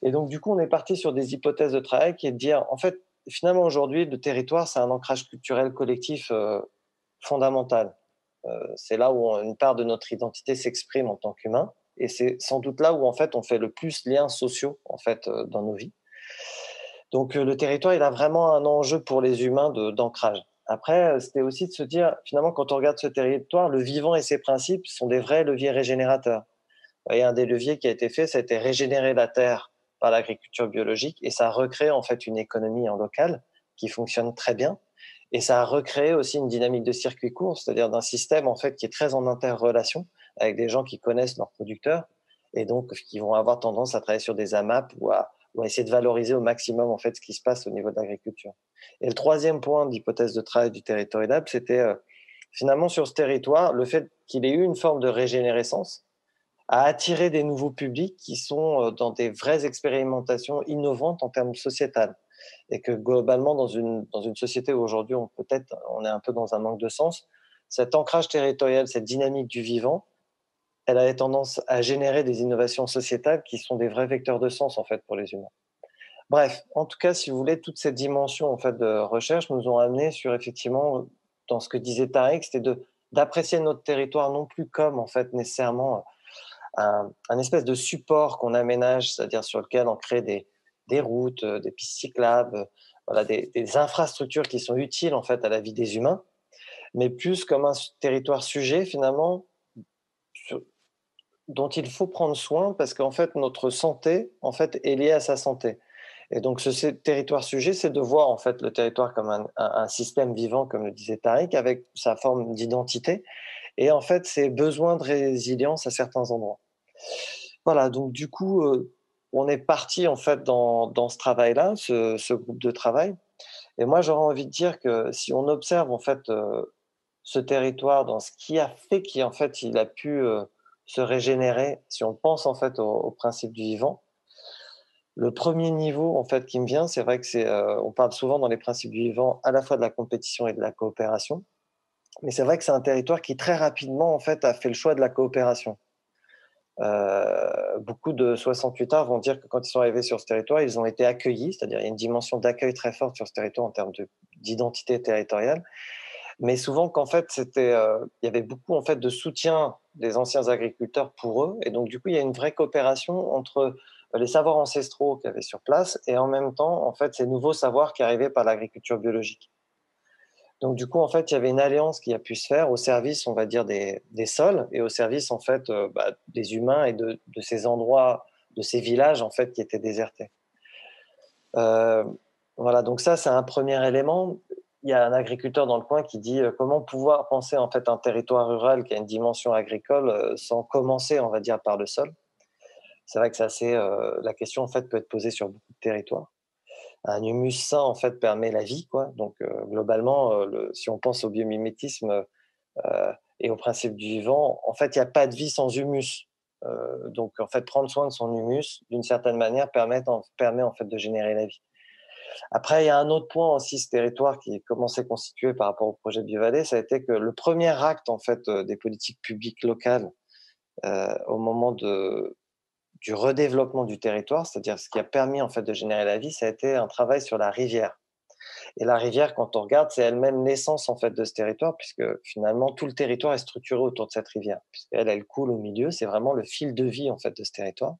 Et donc du coup, on est parti sur des hypothèses de travail qui est de dire, en fait, finalement aujourd'hui, le territoire, c'est un ancrage culturel collectif fondamental. C'est là où une part de notre identité s'exprime en tant qu'humain, et c'est sans doute là où en fait on fait le plus liens sociaux en fait dans nos vies. Donc le territoire, il a vraiment un enjeu pour les humains d'ancrage. Après, c'était aussi de se dire, finalement, quand on regarde ce territoire, le vivant et ses principes sont des vrais leviers régénérateurs. Vous voyez, un des leviers qui a été fait, ça a été régénérer la terre par l'agriculture biologique, et ça a recréé en fait une économie en local qui fonctionne très bien. Et ça a recréé aussi une dynamique de circuit court, c'est-à-dire d'un système en fait qui est très en interrelation avec des gens qui connaissent leurs producteurs et donc qui vont avoir tendance à travailler sur des AMAP ou à essayer de valoriser au maximum en fait ce qui se passe au niveau de l'agriculture. Et le troisième point d'hypothèse de travail du territorial, c'était finalement sur ce territoire, le fait qu'il ait eu une forme de régénérescence a attiré des nouveaux publics qui sont dans des vraies expérimentations innovantes en termes sociétal. Et que globalement, dans une société où aujourd'hui on est un peu dans un manque de sens, cet ancrage territorial, cette dynamique du vivant, elle a tendance à générer des innovations sociétales qui sont des vrais vecteurs de sens en fait pour les humains. Bref, en tout cas, si vous voulez, toutes ces dimensions en fait de recherche nous ont amené sur effectivement, dans ce que disait Tariq, c'était d'apprécier notre territoire non plus comme en fait nécessairement un espèce de support qu'on aménage, c'est-à-dire sur lequel on crée des routes, des pistes cyclables, voilà, des infrastructures qui sont utiles en fait à la vie des humains, mais plus comme un territoire sujet finalement dont il faut prendre soin parce qu'en fait notre santé en fait est liée à sa santé. Et donc ce territoire sujet, c'est de voir en fait le territoire comme un système vivant, comme le disait Tariq, avec sa forme d'identité et en fait ses besoins de résilience à certains endroits. Voilà, donc du coup, on est parti en fait dans ce travail-là, ce groupe de travail. Et moi, j'aurais envie de dire que si on observe en fait ce territoire dans ce qui a fait qu'en fait il a pu se régénérer, si on pense en fait au principe du vivant, le premier niveau en fait qui me vient, c'est vrai que on parle souvent dans les principes du vivant à la fois de la compétition et de la coopération, mais c'est vrai que c'est un territoire qui très rapidement en fait a fait le choix de la coopération. Beaucoup de 68 arts vont dire que quand ils sont arrivés sur ce territoire, ils ont été accueillis, c'est-à-dire il y a une dimension d'accueil très forte sur ce territoire en termes d'identité territoriale, mais souvent qu'en fait il y avait beaucoup en fait de soutien des anciens agriculteurs pour eux, et donc du coup il y a une vraie coopération entre les savoirs ancestraux qu'il y avait sur place et en même temps en fait ces nouveaux savoirs qui arrivaient par l'agriculture biologique. Donc du coup, en fait, il y avait une alliance qui a pu se faire au service, on va dire, des sols et au service, en fait, des humains et de ces endroits, de ces villages, en fait, qui étaient désertés. Euh, voilà, donc ça, c'est un premier élément. Il y a un agriculteur dans le coin qui dit comment pouvoir penser, en fait, un territoire rural qui a une dimension agricole sans commencer, on va dire, par le sol. C'est vrai que la question, en fait, peut être posée sur beaucoup de territoires. Un humus sain en fait permet la vie, quoi. Donc globalement, si on pense au biomimétisme et au principe du vivant, en fait, il n'y a pas de vie sans humus. Donc en fait, prendre soin de son humus, d'une certaine manière, permet en fait de générer la vie. Après, il y a un autre point aussi, ce territoire qui comment s'est constitué par rapport au projet Biovallée, ça a été que le premier acte en fait des politiques publiques locales au moment du redéveloppement du territoire, c'est-à-dire ce qui a permis en fait de générer la vie, ça a été un travail sur la rivière. Et la rivière, quand on regarde, c'est elle-même l'essence en fait de ce territoire, puisque finalement tout le territoire est structuré autour de cette rivière, puisqu'elle elle coule au milieu, c'est vraiment le fil de vie en fait de ce territoire.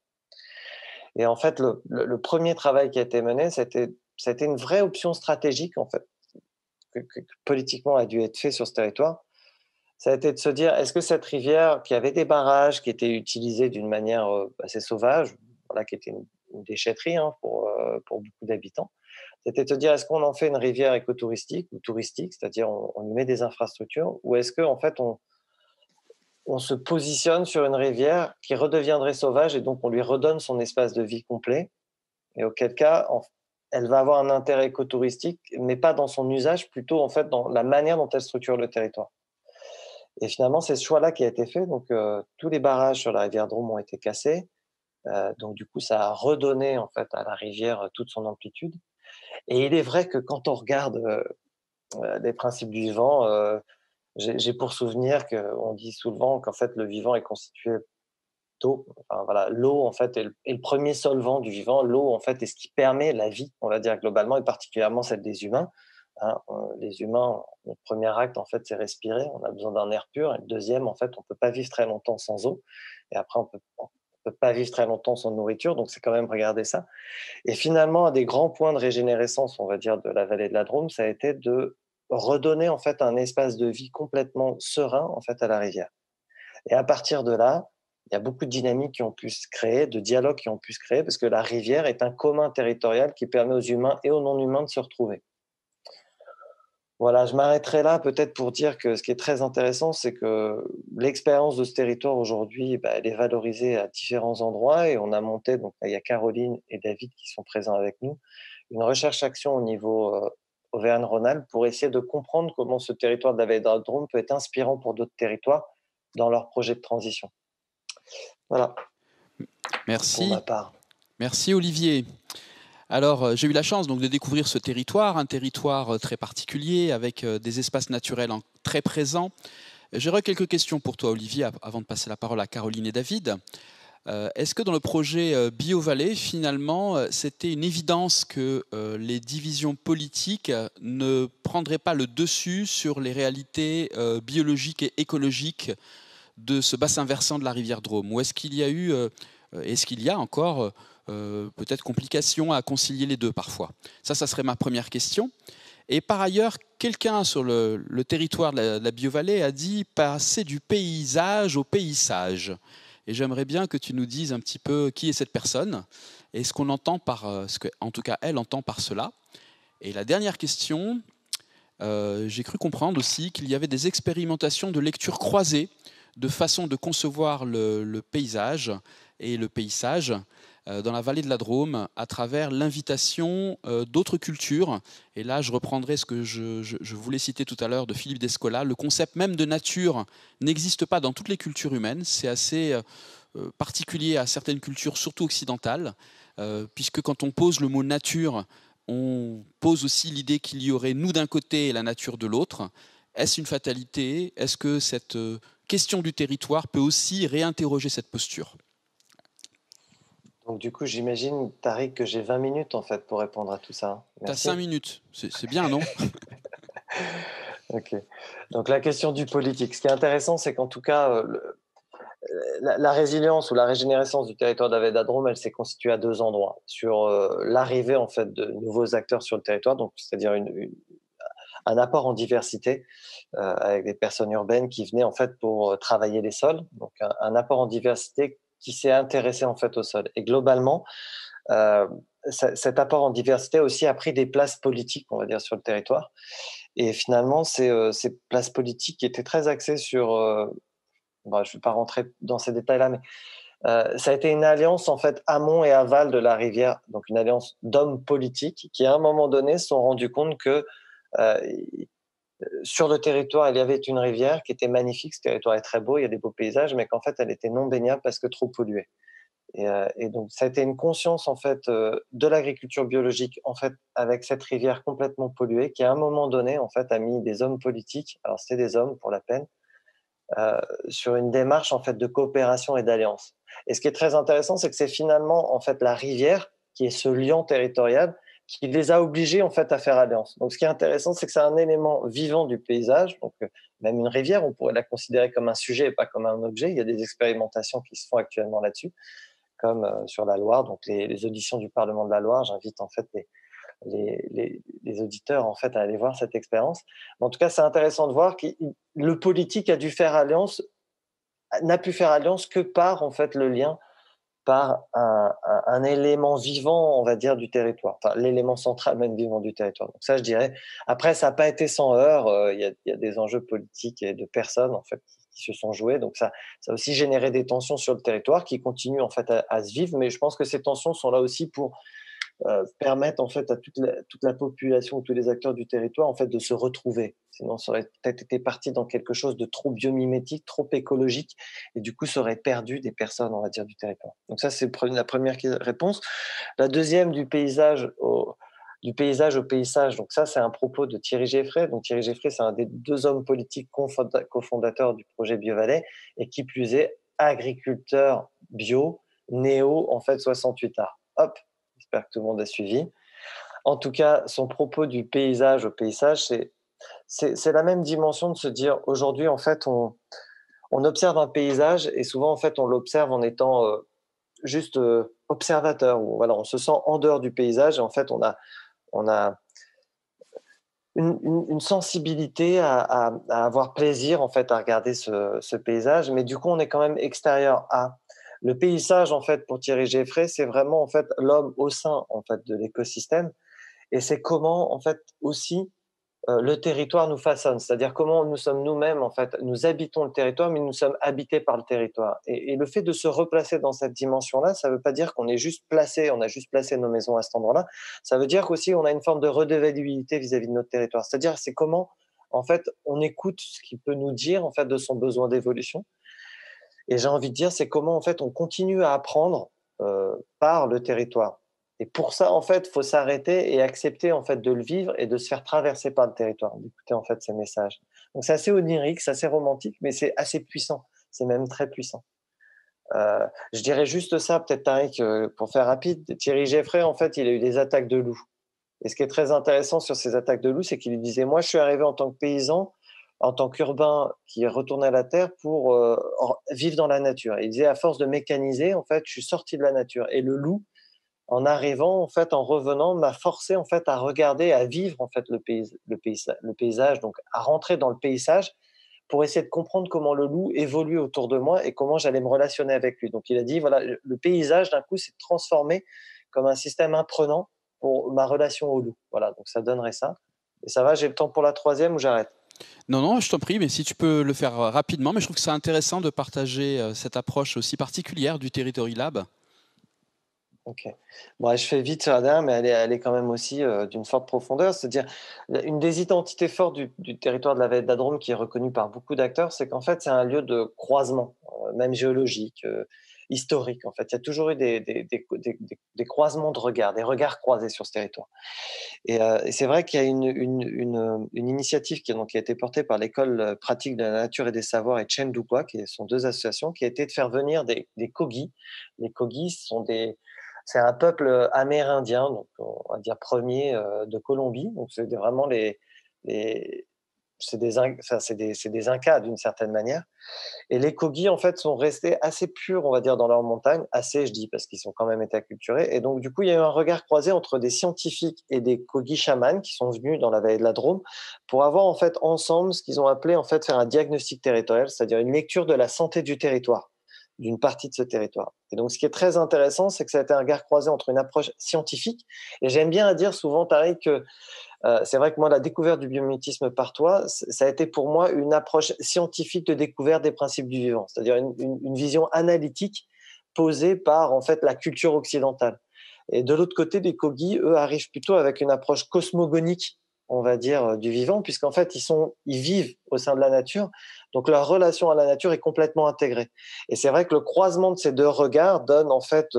Et en fait, le premier travail qui a été mené, ça a été une vraie option stratégique en fait, que politiquement a dû être fait sur ce territoire. Ça a été de se dire, est-ce que cette rivière, qui avait des barrages, qui étaient utilisés d'une manière assez sauvage, voilà, qui était déchetterie pour beaucoup d'habitants. C'était de se dire, est-ce qu'on en fait une rivière écotouristique ou touristique, c'est-à-dire on y met des infrastructures, ou est-ce qu'en fait on se positionne sur une rivière qui redeviendrait sauvage et donc on lui redonne son espace de vie complet, et auquel cas elle va avoir un intérêt écotouristique, mais pas dans son usage, plutôt en fait dans la manière dont elle structure le territoire. Et finalement, c'est ce choix-là qui a été fait. Donc, tous les barrages sur la rivière Drôme ont été cassés. Donc, du coup, ça a redonné en fait à la rivière toute son amplitude. Et il est vrai que quand on regarde les principes du vivant, j'ai pour souvenir qu'on dit souvent qu'en fait le vivant est constitué d'eau. Enfin, voilà, l'eau en fait est le premier solvant du vivant. L'eau en fait est ce qui permet la vie, on va dire globalement, et particulièrement celle des humains. Hein, les humains, notre premier acte en fait c'est respirer. On a besoin d'un air pur. Et le deuxième, en fait, on peut pas vivre très longtemps sans eau. Et après, on peut pas vivre très longtemps sans nourriture. Donc c'est quand même regarder ça. Et finalement, un des grands points de régénérescence, on va dire, de la vallée de la Drôme, ça a été de redonner en fait un espace de vie complètement serein en fait à la rivière. Et à partir de là, il y a beaucoup de dynamiques qui ont pu se créer, de dialogues qui ont pu se créer, parce que la rivière est un commun territorial qui permet aux humains et aux non-humains de se retrouver. Voilà, je m'arrêterai là peut-être pour dire que ce qui est très intéressant, c'est que l'expérience de ce territoire aujourd'hui, elle est valorisée à différents endroits, et on a monté, donc il y a Caroline et David qui sont présents avec nous, une recherche-action au niveau Auvergne-Rhône-Alpes pour essayer de comprendre comment ce territoire de la vallée de la Drôme peut être inspirant pour d'autres territoires dans leur projet de transition. Voilà. Merci. Pour ma part. Merci Olivier. Alors, j'ai eu la chance donc de découvrir ce territoire, un territoire très particulier avec des espaces naturels très présents. J'aurais quelques questions pour toi, Olivier, avant de passer la parole à Caroline et David. Est-ce que dans le projet BioVallée, finalement, c'était une évidence que les divisions politiques ne prendraient pas le dessus sur les réalités biologiques et écologiques de ce bassin versant de la rivière Drôme? Ou est-ce qu'il y a encore peut-être complications à concilier les deux parfois? Ça serait ma première question. Et par ailleurs, quelqu'un sur le territoire de la BioVallée a dit passer du paysage au paysage. Et j'aimerais bien que tu nous dises un petit peu qui est cette personne et ce qu'on entend ce qu'en tout cas elle entend par cela. Et la dernière question, j'ai cru comprendre aussi qu'il y avait des expérimentations de lecture croisée, de façon de concevoir le paysage et le paysage dans la vallée de la Drôme à travers l'invitation d'autres cultures. Et là, je reprendrai ce que je voulais citer tout à l'heure de Philippe Descola. Le concept même de nature n'existe pas dans toutes les cultures humaines. C'est assez particulier à certaines cultures, surtout occidentales, puisque quand on pose le mot nature, on pose aussi l'idée qu'il y aurait nous d'un côté et la nature de l'autre. Est-ce une fatalité? Est-ce que cette question du territoire peut aussi réinterroger cette posture? Donc du coup, j'imagine, Tariq, que j'ai 20 minutes en fait pour répondre à tout ça. Tu as 5 minutes, c'est bien, non? Ok. Donc la question du politique. Ce qui est intéressant, c'est qu'en tout cas, la résilience ou la régénérescence du territoire de la vallée de la Drôme, elle s'est constituée à deux endroits. Sur l'arrivée en fait de nouveaux acteurs sur le territoire, donc c'est-à-dire un apport en diversité avec des personnes urbaines qui venaient en fait pour travailler les sols. Donc un apport en diversité qui s'est intéressé en fait au sol. Et globalement, cet apport en diversité aussi a pris des places politiques, on va dire, sur le territoire. Et finalement, ces places politiques qui étaient très axées sur, je ne vais pas rentrer dans ces détails-là, mais ça a été une alliance en fait amont et aval de la rivière, donc une alliance d'hommes politiques qui, à un moment donné, se sont rendus compte que sur le territoire, il y avait une rivière qui était magnifique, ce territoire est très beau, il y a des beaux paysages, mais qu'en fait, elle était non baignable parce que trop polluée. Et donc, ça a été une conscience en fait de l'agriculture biologique en fait avec cette rivière complètement polluée qui, à un moment donné, en fait, a mis des hommes politiques, alors c'était des hommes pour la peine, sur une démarche en fait de coopération et d'alliance. Et ce qui est très intéressant, c'est que c'est finalement en fait la rivière qui est ce lien territorial qui les a obligés en fait à faire alliance. Donc, ce qui est intéressant, c'est que c'est un élément vivant du paysage. Donc, même une rivière, on pourrait la considérer comme un sujet et pas comme un objet. Il y a des expérimentations qui se font actuellement là-dessus, comme sur la Loire. Donc, les auditions du Parlement de la Loire, j'invite en fait les auditeurs en fait à aller voir cette expérience. Mais en tout cas, c'est intéressant de voir que le politique a dû faire alliance, n'a pu faire alliance que par en fait le lien par un élément vivant, on va dire, du territoire, enfin l'élément central même vivant du territoire. Donc ça, je dirais. Après, ça n'a pas été sans heurts. Il y a des enjeux politiques et de personnes en fait qui se sont joués. Donc ça a aussi généré des tensions sur le territoire qui continuent en fait à se vivre. Mais je pense que ces tensions sont là aussi pour permettre en fait à toute la population, tous les acteurs du territoire en fait de se retrouver. Sinon, ça aurait peut-être été parti dans quelque chose de trop biomimétique, trop écologique, et du coup, ça aurait perdu des personnes, on va dire, du territoire. Donc ça, c'est la première réponse. La deuxième, du paysage au paysage. Donc ça, c'est un propos de Thierry Geffray. Donc Thierry Geffray, c'est un des deux hommes politiques cofondateurs du projet BioVallée, et qui plus est, agriculteur bio, néo, en fait, 68 arts. Hop, j'espère que tout le monde a suivi. En tout cas, son propos du paysage au paysage, c'est la même dimension de se dire, aujourd'hui, en fait, on observe un paysage, et souvent, en fait, on l'observe en étant juste observateur, ou voilà, on se sent en dehors du paysage, et en fait, on a une sensibilité à avoir plaisir, en fait, à regarder ce paysage, mais du coup, on est quand même extérieur à. Le paysage, en fait, pour Thierry Geffray, c'est vraiment, en fait, l'homme au sein, en fait, de l'écosystème, et c'est comment, en fait, aussi le territoire nous façonne, c'est-à-dire comment nous sommes nous-mêmes, en fait, nous habitons le territoire, mais nous sommes habités par le territoire. Et le fait de se replacer dans cette dimension-là, ça ne veut pas dire qu'on est juste placé, on a juste placé nos maisons à cet endroit-là. Ça veut dire qu'aussi on a une forme de redevabilité vis-à-vis de notre territoire. C'est-à-dire, c'est comment, en fait, on écoute ce qu'il peut nous dire, en fait, de son besoin d'évolution. Et j'ai envie de dire, c'est comment, en fait, on continue à apprendre par le territoire. Et pour ça, en fait, il faut s'arrêter et accepter, en fait, de le vivre et de se faire traverser par le territoire, d'écouter, en fait, ces messages. Donc, c'est assez onirique, c'est assez romantique, mais c'est assez puissant. C'est même très puissant. Je dirais juste ça, peut-être, Tariq, pour faire rapide. Thierry Geffray, en fait, il a eu des attaques de loups. Et ce qui est très intéressant sur ces attaques de loups, c'est qu'il lui disait, moi, je suis arrivé en tant que paysan, en tant qu'urbain qui est retourné à la terre pour vivre dans la nature. Et il disait, à force de mécaniser, en fait, je suis sorti de la nature. Et le loup, en arrivant, en fait, en revenant, m'a forcé, en fait, à regarder, à vivre, en fait, le paysage, donc à rentrer dans le paysage pour essayer de comprendre comment le loup évolue autour de moi et comment j'allais me relationner avec lui. Donc, il a dit, voilà, le paysage, d'un coup, s'est transformé comme un système apprenant pour ma relation au loup. Voilà, donc ça donnerait ça. Et ça va, j'ai le temps pour la troisième ou j'arrête? Non, non, je t'en prie, mais si tu peux le faire rapidement. Mais je trouve que c'est intéressant de partager cette approche aussi particulière du Territory Lab. Ok. Bon, je fais vite sur la dernière, mais elle est quand même aussi d'une forte profondeur. C'est-à-dire, une des identités fortes du territoire de la vallée de la Drôme, qui est reconnue par beaucoup d'acteurs, c'est qu'en fait, c'est un lieu de croisement, même géologique, historique. En fait, il y a toujours eu des croisements de regards, des regards croisés sur ce territoire. Et c'est vrai qu'il y a une initiative qui a été portée par l'École pratique de la nature et des savoirs et Chen Dukwa, qui sont deux associations, qui a été de faire venir des Kogi. Les Kogi c'est un peuple amérindien, donc on va dire premier de Colombie. Donc c'est vraiment c'est des Incas d'une certaine manière. Et les Kogi, en fait, sont restés assez purs, on va dire, dans leur montagne. Assez, je dis, parce qu'ils sont quand même été acculturés. Et donc, du coup, il y a eu un regard croisé entre des scientifiques et des Kogi chamans qui sont venus dans la vallée de la Drôme pour avoir, en fait, ensemble, ce qu'ils ont appelé, en fait, faire un diagnostic territorial, c'est-à-dire une lecture de la santé du territoire, d'une partie de ce territoire. Et donc, ce qui est très intéressant, c'est que ça a été un regard croisé entre une approche scientifique. Et j'aime bien dire souvent, Tariq, que c'est vrai que moi, la découverte du biomimétisme par toi, ça a été pour moi une approche scientifique de découverte des principes du vivant, c'est-à-dire une vision analytique posée par, en fait, la culture occidentale. Et de l'autre côté, les Kogi, eux, arrivent plutôt avec une approche cosmogonique, on va dire, du vivant, puisqu'en fait, ils vivent au sein de la nature, donc leur relation à la nature est complètement intégrée. Et c'est vrai que le croisement de ces deux regards donne, en fait,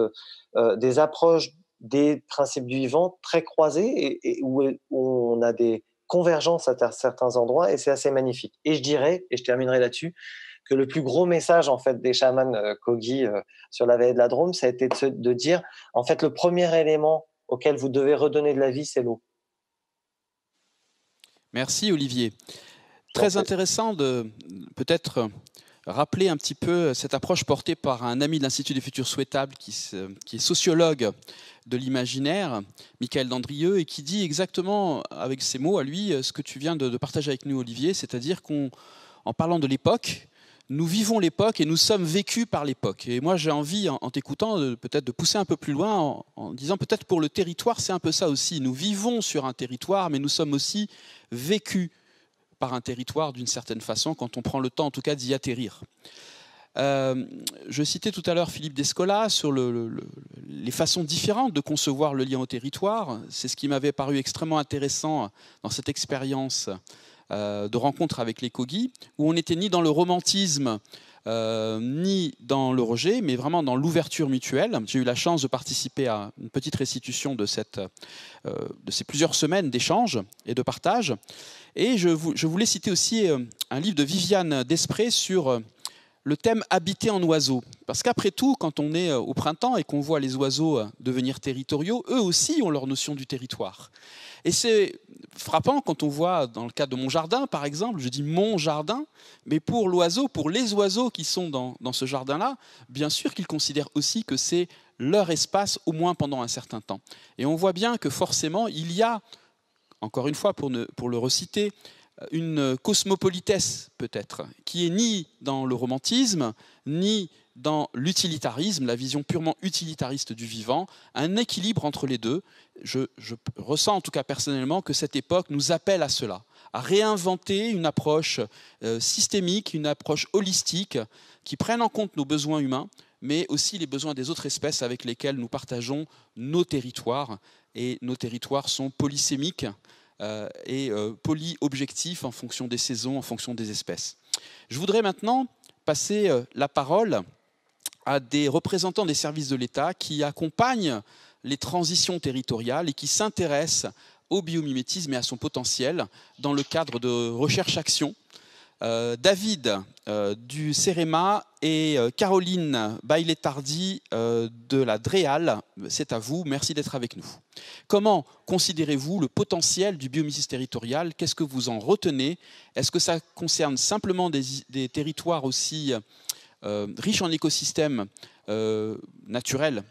des approches des principes du vivant très croisés et où on a des convergences à certains endroits, et c'est assez magnifique. Et je dirais, et je terminerai là-dessus, que le plus gros message, en fait, des chamans Kogi sur la vallée de la Drôme, ça a été de dire, en fait, le premier élément auquel vous devez redonner de la vie, c'est l'eau. Merci Olivier. Très intéressant de peut-être rappeler un petit peu cette approche portée par un ami de l'Institut des Futurs Souhaitables qui est sociologue de l'imaginaire, Michael Dandrieux, et qui dit exactement avec ses mots à lui ce que tu viens de partager avec nous, Olivier, c'est-à-dire qu'en parlant de l'époque, nous vivons l'époque et nous sommes vécus par l'époque. Et moi, j'ai envie, en t'écoutant, peut-être de pousser un peu plus loin en disant peut-être pour le territoire, c'est un peu ça aussi. Nous vivons sur un territoire, mais nous sommes aussi vécus par un territoire d'une certaine façon, quand on prend le temps en tout cas d'y atterrir. Je citais tout à l'heure Philippe Descola sur les façons différentes de concevoir le lien au territoire. C'est ce qui m'avait paru extrêmement intéressant dans cette expérience de rencontre avec les Kogi, où on n'était ni dans le romantisme, ni dans le rejet, mais vraiment dans l'ouverture mutuelle. J'ai eu la chance de participer à une petite restitution de ces plusieurs semaines d'échanges et de partage. Et je voulais citer aussi un livre de Viviane Desprez sur le thème « Habiter en oiseaux ». Parce qu'après tout, quand on est au printemps et qu'on voit les oiseaux devenir territoriaux, eux aussi ont leur notion du territoire. Et c'est frappant quand on voit, dans le cas de mon jardin, par exemple, je dis mon jardin, mais pour l'oiseau, pour les oiseaux qui sont dans ce jardin-là, bien sûr qu'ils considèrent aussi que c'est leur espace, au moins pendant un certain temps. Et on voit bien que forcément, il y a, encore une fois, pour le reciter, une cosmopolitesse peut-être, qui est ni dans le romantisme, ni dans l'utilitarisme, la vision purement utilitariste du vivant, un équilibre entre les deux. Je ressens en tout cas personnellement que cette époque nous appelle à cela, à réinventer une approche systémique, une approche holistique, qui prenne en compte nos besoins humains, mais aussi les besoins des autres espèces avec lesquelles nous partageons nos territoires. Et nos territoires sont polysémiques, et polyobjectif en fonction des saisons, en fonction des espèces. Je voudrais maintenant passer la parole à des représentants des services de l'État qui accompagnent les transitions territoriales et qui s'intéressent au biomimétisme et à son potentiel dans le cadre de recherche-action. David du CEREMA et Caroline Baillet-Tardy de la DREAL, c'est à vous, merci d'être avec nous. Comment considérez-vous le potentiel du biomimétisme territorial? Qu'est-ce que vous en retenez? Est-ce que ça concerne simplement des territoires aussi riches en écosystèmes naturels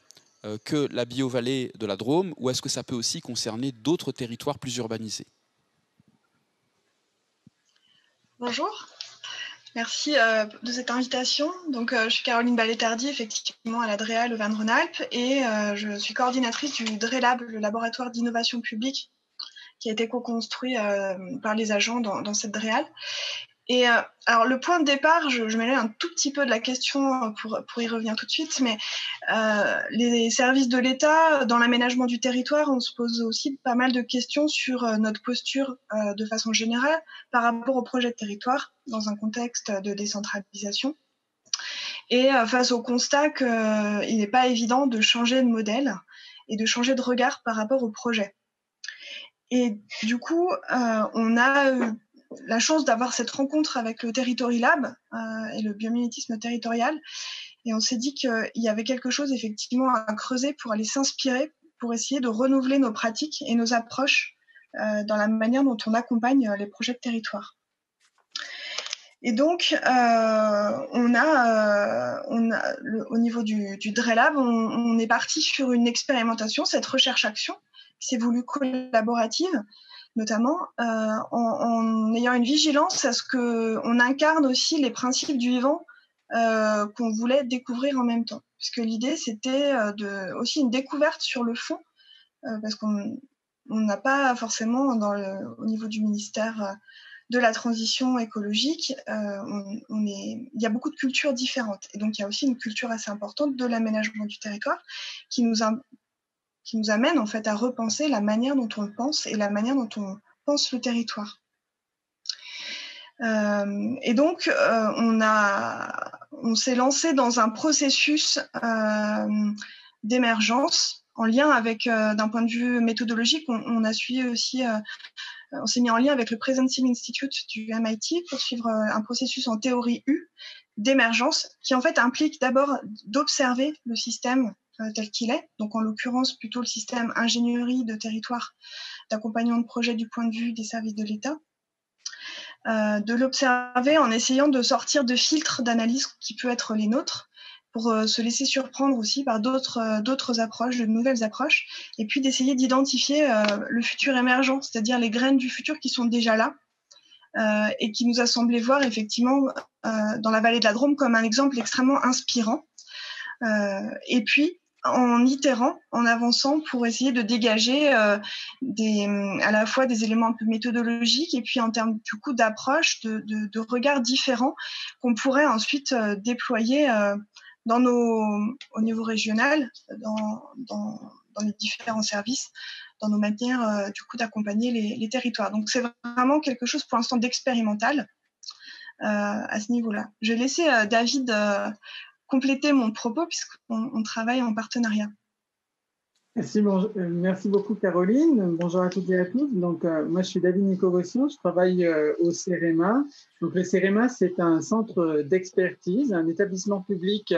que la biovallée de la Drôme, ou est-ce que ça peut aussi concerner d'autres territoires plus urbanisés? Bonjour, merci de cette invitation. Donc, je suis Caroline Baillet-Tardy, effectivement à la DREAL Auvergne-Rhône-Alpes, et je suis coordinatrice du DRELAB, le laboratoire d'innovation publique, qui a été co-construit par les agents dans cette DREAL. Et alors, le point de départ, je m'éloigne un tout petit peu de la question pour y revenir tout de suite, mais les services de l'État, dans l'aménagement du territoire, on se pose aussi pas mal de questions sur notre posture de façon générale par rapport au projet de territoire dans un contexte de décentralisation. Et face au constat qu'il n'est pas évident de changer de modèle et de changer de regard par rapport au projet. Et du coup, on a la chance d'avoir cette rencontre avec le Territory Lab et le biomimétisme territorial. Et on s'est dit qu'il y avait quelque chose effectivement à creuser pour aller s'inspirer, pour essayer de renouveler nos pratiques et nos approches dans la manière dont on accompagne les projets de territoire. Et donc, au niveau du DRELAB, on est parti sur une expérimentation, cette recherche-action, qui s'est voulue collaborative, notamment en ayant une vigilance à ce qu'on incarne aussi les principes du vivant qu'on voulait découvrir en même temps. Puisque l'idée, c'était aussi une découverte sur le fond, parce qu'on n'a pas forcément, au niveau du ministère de la transition écologique, il y a beaucoup de cultures différentes. Et donc, il y a aussi une culture assez importante de l'aménagement du territoire qui nous amène en fait à repenser la manière dont on le pense et la manière dont on pense le territoire. Et donc, on s'est lancé dans un processus d'émergence en lien avec, d'un point de vue méthodologique, on a suivi aussi, on s'est mis en lien avec le Presencing Institute du MIT pour suivre un processus en théorie U d'émergence qui en fait implique d'abord d'observer le système tel qu'il est, donc en l'occurrence plutôt le système ingénierie de territoire d'accompagnement de projet du point de vue des services de l'État, de l'observer en essayant de sortir de filtres d'analyse qui peut être les nôtres pour se laisser surprendre aussi par d'autres approches, de nouvelles approches, et puis d'essayer d'identifier le futur émergent, c'est-à-dire les graines du futur qui sont déjà là, et qui nous a semblé voir effectivement dans la vallée de la Drôme comme un exemple extrêmement inspirant. Et puis, en itérant, en avançant pour essayer de dégager à la fois des éléments un peu méthodologiques et puis en termes du coup d'approche, de regards différents qu'on pourrait ensuite déployer au niveau régional, dans les différents services, dans nos manières du coup d'accompagner les territoires. Donc c'est vraiment quelque chose pour l'instant d'expérimental à ce niveau-là. Je vais laisser David compléter mon propos puisqu'on travaille en partenariat. Merci beaucoup Caroline. Bonjour à toutes et à tous. Donc, moi je suis David Nicovossian, je travaille au CEREMA. Donc le CEREMA c'est un centre d'expertise, un établissement public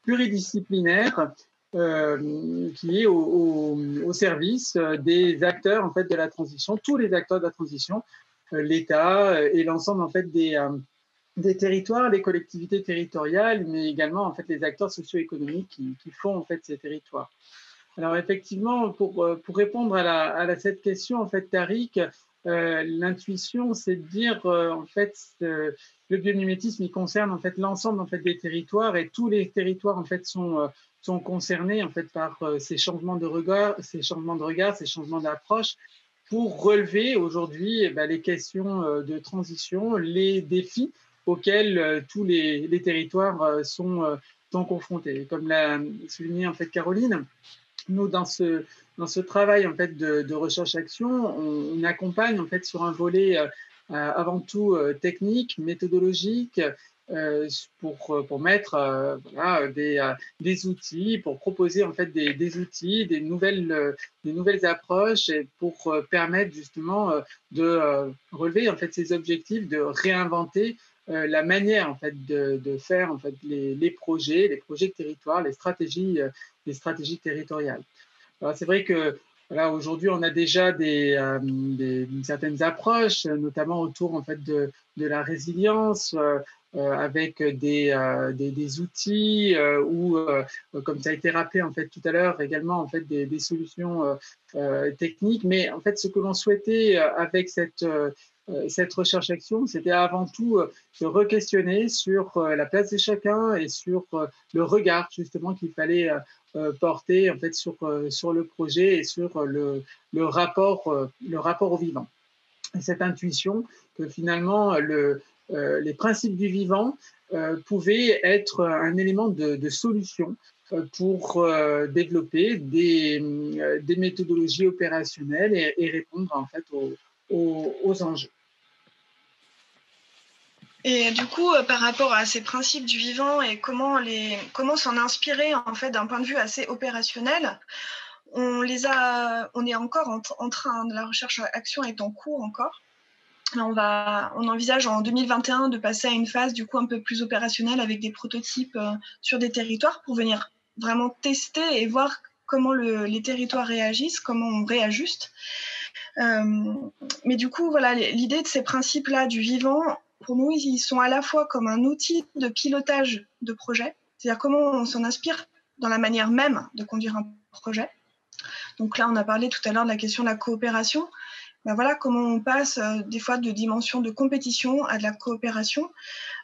pluridisciplinaire qui est au service des acteurs en fait de la transition, tous les acteurs de la transition, l'État et l'ensemble en fait des territoires, les collectivités territoriales, mais également en fait les acteurs socio-économiques qui font en fait ces territoires. Alors effectivement, pour répondre à cette question en fait, Tariq, l'intuition, c'est de dire en fait le biomimétisme, il concerne en fait l'ensemble en fait des territoires et tous les territoires en fait sont concernés en fait par ces changements de regard, ces changements d'approche pour relever aujourd'hui les questions de transition, les défis auxquels tous les territoires sont confrontés. Comme l'a souligné en fait Caroline, nous dans ce travail en fait de recherche-action, on accompagne en fait sur un volet avant tout technique, méthodologique, pour mettre des outils, pour proposer en fait des outils, des nouvelles approches et pour permettre justement de relever en fait ces objectifs, de réinventer la manière en fait de faire en fait les projets de territoire, les stratégies territoriales. Alors c'est vrai que voilà, aujourd'hui on a déjà certaines approches, notamment autour en fait de la résilience. Avec des outils ou comme ça a été rappelé en fait tout à l'heure également en fait des solutions techniques, mais en fait ce que l'on souhaitait avec cette recherche-action, c'était avant tout de re-questionner sur la place de chacun et sur le regard justement qu'il fallait porter en fait sur le projet et sur le rapport au vivant. Et cette intuition que finalement les principes du vivant pouvaient être un élément de solution pour développer des méthodologies opérationnelles et répondre en fait aux enjeux. Et du coup, par rapport à ces principes du vivant et comment s'en inspirer en fait d'un point de vue assez opérationnel, on est encore en train, la recherche-action est en cours encore. On envisage en 2021 de passer à une phase du coup un peu plus opérationnelle avec des prototypes sur des territoires pour venir vraiment tester et voir comment les territoires réagissent, comment on réajuste. Mais du coup, voilà, l'idée de ces principes-là du vivant, pour nous, ils sont à la fois comme un outil de pilotage de projet, c'est-à-dire comment on s'en inspire dans la manière même de conduire un projet. Donc là, on a parlé tout à l'heure de la question de la coopération. Ben voilà comment on passe des fois de dimension de compétition à de la coopération.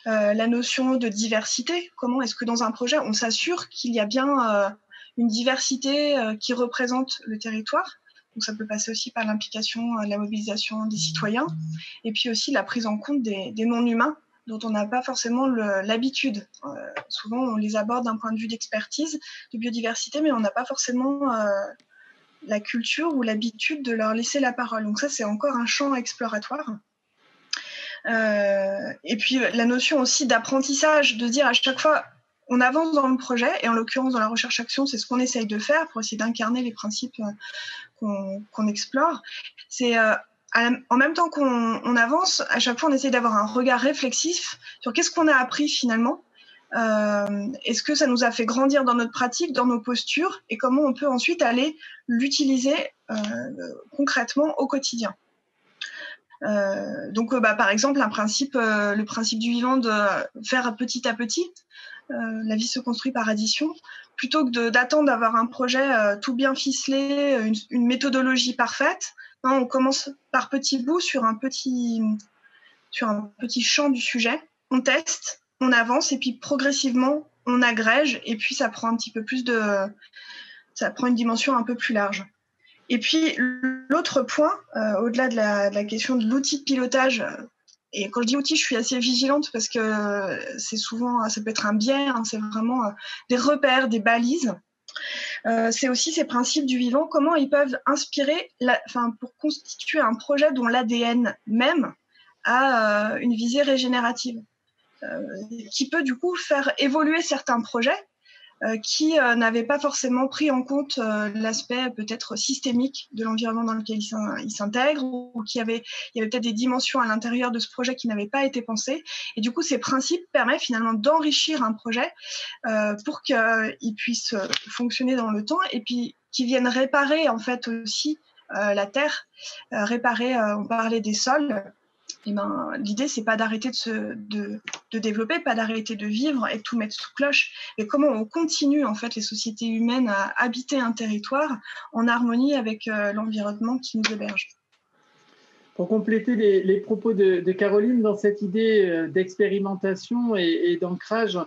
La notion de diversité, comment est-ce que dans un projet, on s'assure qu'il y a bien une diversité qui représente le territoire. Donc ça peut passer aussi par l'implication, la mobilisation des citoyens, et puis aussi la prise en compte des non-humains dont on n'a pas forcément l'habitude. Souvent, on les aborde d'un point de vue d'expertise, de biodiversité, mais on n'a pas forcément la culture ou l'habitude de leur laisser la parole. Donc ça, c'est encore un champ exploratoire. Et puis la notion aussi d'apprentissage, de dire à chaque fois, on avance dans le projet, et en l'occurrence dans la recherche-action, c'est ce qu'on essaye de faire pour essayer d'incarner les principes qu'on explore. C'est en même temps qu'on avance, à chaque fois on essaie d'avoir un regard réflexif sur qu'est-ce qu'on a appris finalement. Est-ce que ça nous a fait grandir dans notre pratique, dans nos postures, et comment on peut ensuite aller l'utiliser concrètement au quotidien. Donc, par exemple, le principe du vivant de faire petit à petit. La vie se construit par addition. Plutôt que d'attendre d'avoir un projet tout bien ficelé, une méthodologie parfaite, on commence par petits bouts sur sur un petit champ du sujet, on teste, on avance et puis progressivement on agrège et puis ça prend un petit peu plus ça prend une dimension un peu plus large. Et puis l'autre point, au-delà de la question de l'outil de pilotage, et quand je dis outil, je suis assez vigilante parce que c'est souvent, ça peut être un biais, hein, c'est vraiment des repères, des balises. C'est aussi ces principes du vivant, comment ils peuvent inspirer, pour constituer un projet dont l'ADN même a une visée régénérative, qui peut du coup faire évoluer certains projets qui n'avaient pas forcément pris en compte l'aspect peut-être systémique de l'environnement dans lequel ils s'intègrent, ou il y avait peut-être des dimensions à l'intérieur de ce projet qui n'avaient pas été pensées. Et du coup, ces principes permettent finalement d'enrichir un projet pour qu'il puisse fonctionner dans le temps et puis qu'ils viennent réparer en fait aussi la terre, on parlait des sols. Et l'idée, c'est pas d'arrêter de développer, pas d'arrêter de vivre et de tout mettre sous cloche, mais comment on continue en fait les sociétés humaines à habiter un territoire en harmonie avec l'environnement qui nous héberge. Pour compléter les propos de Caroline, dans cette idée d'expérimentation et d'ancrage,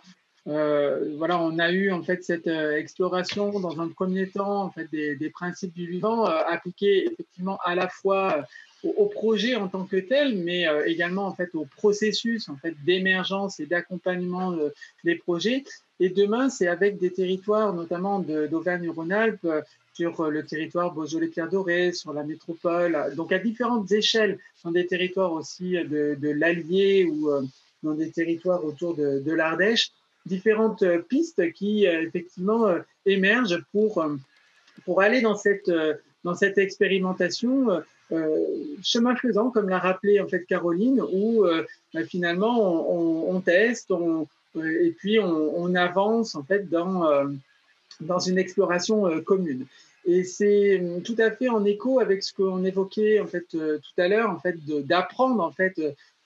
voilà, on a eu en fait cette exploration dans un premier temps en fait des principes du vivant appliqués effectivement à la fois au projet en tant que tel, mais également en fait au processus en fait d'émergence et d'accompagnement des projets. Et demain, c'est avec des territoires, notamment d'Auvergne-Rhône-Alpes, sur le territoire Beaujolais-Pierre Doré, sur la métropole, donc à différentes échelles, dans des territoires aussi de l'Allier ou dans des territoires autour de l'Ardèche, différentes pistes qui effectivement émergent pour aller dans cette expérimentation. Chemin faisant, comme l'a rappelé en fait Caroline, où finalement on teste, et puis on avance en fait dans une exploration commune. Et c'est tout à fait en écho avec ce qu'on évoquait en fait tout à l'heure, en fait d'apprendre en fait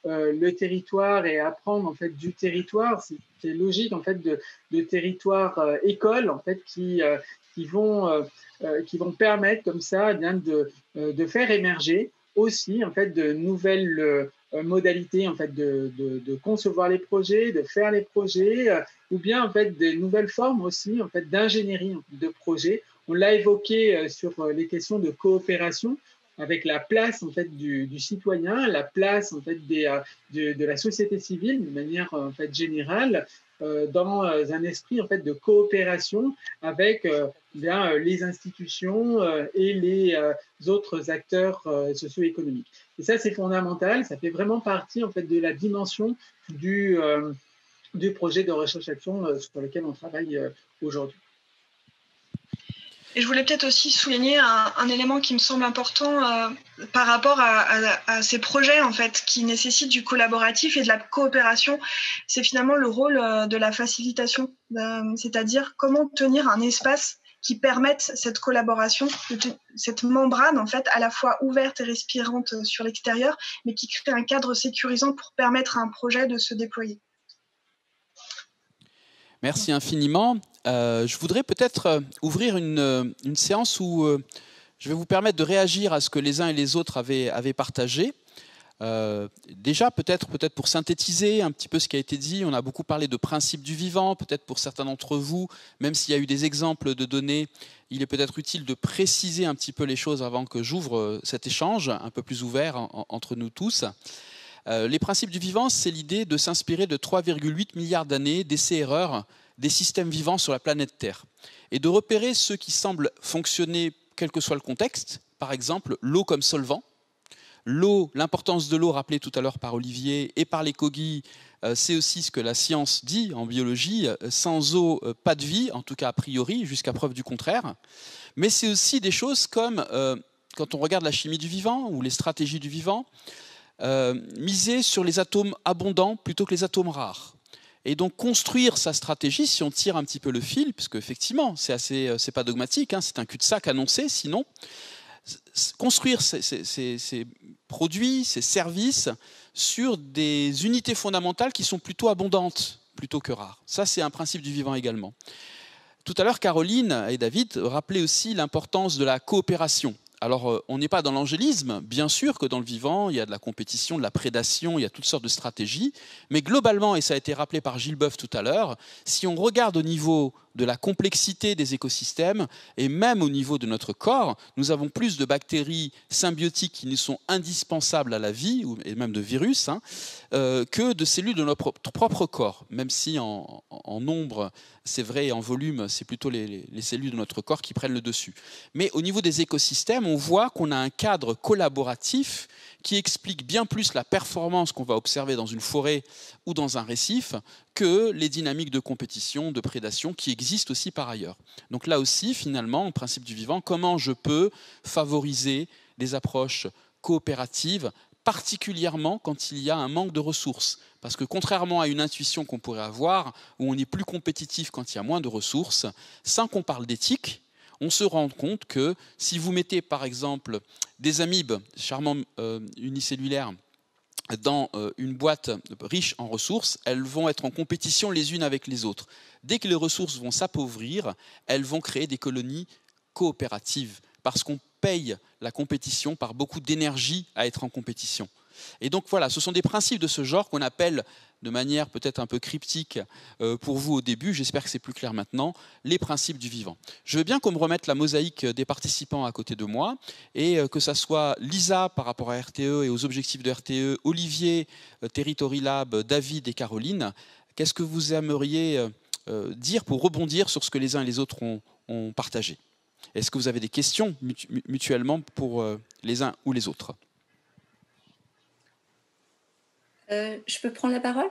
le territoire et apprendre en fait du territoire. C'est logique en fait de territoire école en fait qui vont permettre comme ça eh bien de faire émerger aussi en fait de nouvelles modalités en fait de concevoir les projets, de faire les projets, ou bien en fait des nouvelles formes aussi en fait d'ingénierie de projets. On l'a évoqué sur les questions de coopération, avec la place en fait du citoyen, la place en fait de la société civile de manière en fait générale, dans un esprit en fait de coopération avec les institutions et les autres acteurs socio-économiques. Et ça, c'est fondamental. Ça fait vraiment partie en fait de la dimension du projet de recherche-action sur lequel on travaille aujourd'hui. Et je voulais peut-être aussi souligner un élément qui me semble important par rapport à ces projets en fait qui nécessitent du collaboratif et de la coopération. C'est finalement le rôle de la facilitation, c'est-à-dire comment tenir un espace qui permette cette collaboration, cette membrane en fait à la fois ouverte et respirante sur l'extérieur, mais qui crée un cadre sécurisant pour permettre à un projet de se déployer. Merci infiniment. Je voudrais peut-être ouvrir une séance où je vais vous permettre de réagir à ce que les uns et les autres avaient partagé. Déjà, peut-être pour synthétiser un petit peu ce qui a été dit, on a beaucoup parlé de principes du vivant, peut-être pour certains d'entre vous, même s'il y a eu des exemples de données, il est peut-être utile de préciser un petit peu les choses avant que j'ouvre cet échange un peu plus ouvert entre nous tous. Les principes du vivant, c'est l'idée de s'inspirer de 3,8 milliards d'années d'essais-erreurs des systèmes vivants sur la planète Terre et de repérer ceux qui semblent fonctionner quel que soit le contexte, par exemple l'eau comme solvant. L'eau, l'importance de l'eau rappelée tout à l'heure par Olivier et par les Kogi, c'est aussi ce que la science dit en biologie, sans eau, pas de vie, en tout cas a priori, jusqu'à preuve du contraire. Mais c'est aussi des choses comme, quand on regarde la chimie du vivant ou les stratégies du vivant, miser sur les atomes abondants plutôt que les atomes rares. Et donc construire sa stratégie, si on tire un petit peu le fil, puisque effectivement c'est pas dogmatique, hein, c'est un cul-de-sac annoncé, sinon construire ces produits, ces services sur des unités fondamentales qui sont plutôt abondantes plutôt que rares. Ça, c'est un principe du vivant également. Tout à l'heure, Caroline et David rappelaient aussi l'importance de la coopération. Alors, on n'est pas dans l'angélisme. Bien sûr que dans le vivant, il y a de la compétition, de la prédation, il y a toutes sortes de stratégies. Mais globalement, et ça a été rappelé par Gilles Boeuf tout à l'heure, si on regarde au niveau de la complexité des écosystèmes et même au niveau de notre corps, nous avons plus de bactéries symbiotiques qui nous sont indispensables à la vie, et même de virus, que de cellules de notre propre corps. Même si en nombre, c'est vrai, et en volume, c'est plutôt les cellules de notre corps qui prennent le dessus. Mais au niveau des écosystèmes, on voit qu'on a un cadre collaboratif qui explique bien plus la performance qu'on va observer dans une forêt ou dans un récif que les dynamiques de compétition, de prédation qui existent aussi par ailleurs. Donc là aussi, finalement, en principe du vivant, comment je peux favoriser des approches coopératives, particulièrement quand il y a un manque de ressources. Parce que contrairement à une intuition qu'on pourrait avoir, où on est plus compétitif quand il y a moins de ressources, sans qu'on parle d'éthique, on se rend compte que si vous mettez par exemple des amibes charmants unicellulaires dans une boîte riche en ressources, elles vont être en compétition les unes avec les autres. Dès que les ressources vont s'appauvrir, elles vont créer des colonies coopératives parce qu'on paye la compétition par beaucoup d'énergie à être en compétition. Et donc voilà, ce sont des principes de ce genre qu'on appelle de manière peut-être un peu cryptique pour vous au début, j'espère que c'est plus clair maintenant, les principes du vivant. Je veux bien qu'on me remette la mosaïque des participants à côté de moi et que ça soit Lisa par rapport à RTE et aux objectifs de RTE, Olivier, Territory Lab, David et Caroline. Qu'est-ce que vous aimeriez dire pour rebondir sur ce que les uns et les autres ont partagé? Est-ce que vous avez des questions mutuellement pour les uns ou les autres? Je peux prendre la parole?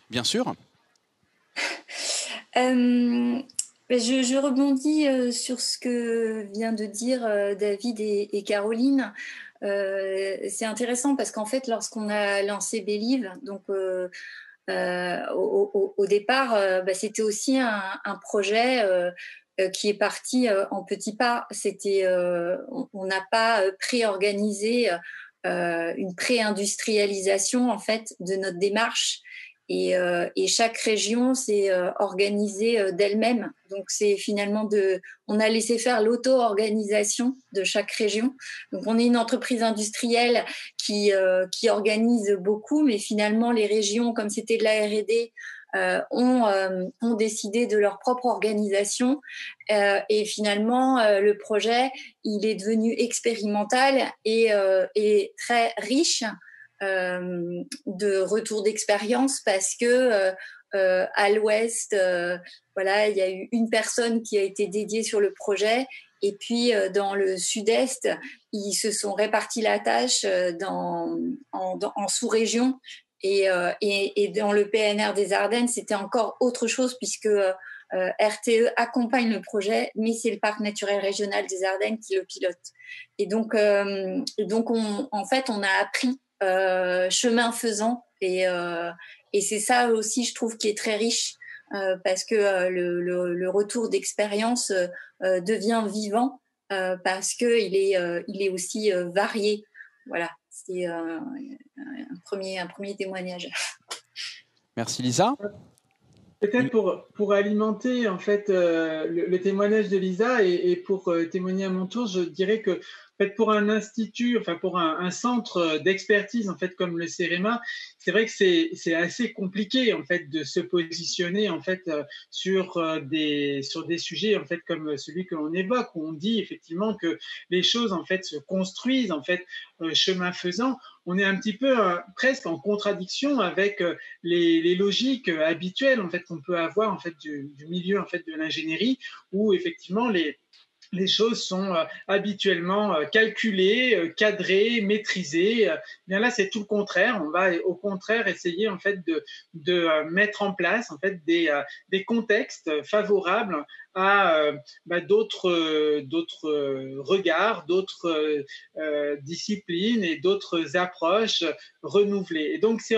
Bien sûr. Je rebondis sur ce que vient de dire David et Caroline. C'est intéressant parce qu'en fait, lorsqu'on a lancé Believe, donc au départ, c'était aussi un projet qui est parti en petits pas. On n'a pas pré-organisé une pré-industrialisation en fait de notre démarche et chaque région s'est organisée d'elle-même. Donc c'est finalement on a laissé faire l'auto-organisation de chaque région. Donc on est une entreprise industrielle qui organise beaucoup, mais finalement les régions, comme c'était de la R&D, ont décidé de leur propre organisation et finalement le projet il est devenu expérimental et très riche de retours d'expérience parce que à l'ouest voilà, il y a eu une personne qui a été dédiée sur le projet et puis dans le sud-est ils se sont répartis la tâche en sous-régions. Et dans le PNR des Ardennes, c'était encore autre chose puisque RTE accompagne le projet, mais c'est le parc naturel régional des Ardennes qui le pilote. Et donc en fait, on a appris chemin faisant et c'est ça aussi, je trouve, qui est très riche parce que le retour d'expérience devient vivant parce que il est aussi varié. Voilà. C'est un premier témoignage. Merci Lisa. Peut-être pour alimenter en fait le témoignage de Lisa et pour témoigner à mon tour, je dirais que en fait, pour un institut, enfin pour un centre d'expertise en fait comme le CEREMA, c'est vrai que c'est assez compliqué en fait de se positionner en fait sur des sujets en fait comme celui que l'on évoque où on dit effectivement que les choses en fait se construisent en fait chemin faisant. On est un petit peu presque en contradiction avec les logiques habituelles en fait qu'on peut avoir en fait du milieu en fait de l'ingénierie où effectivement les choses sont habituellement calculées, cadrées, maîtrisées. Bien là, c'est tout le contraire. On va au contraire essayer en fait de mettre en place en fait des contextes favorables à d'autres regards, d'autres disciplines et d'autres approches renouvelées. Et donc c'est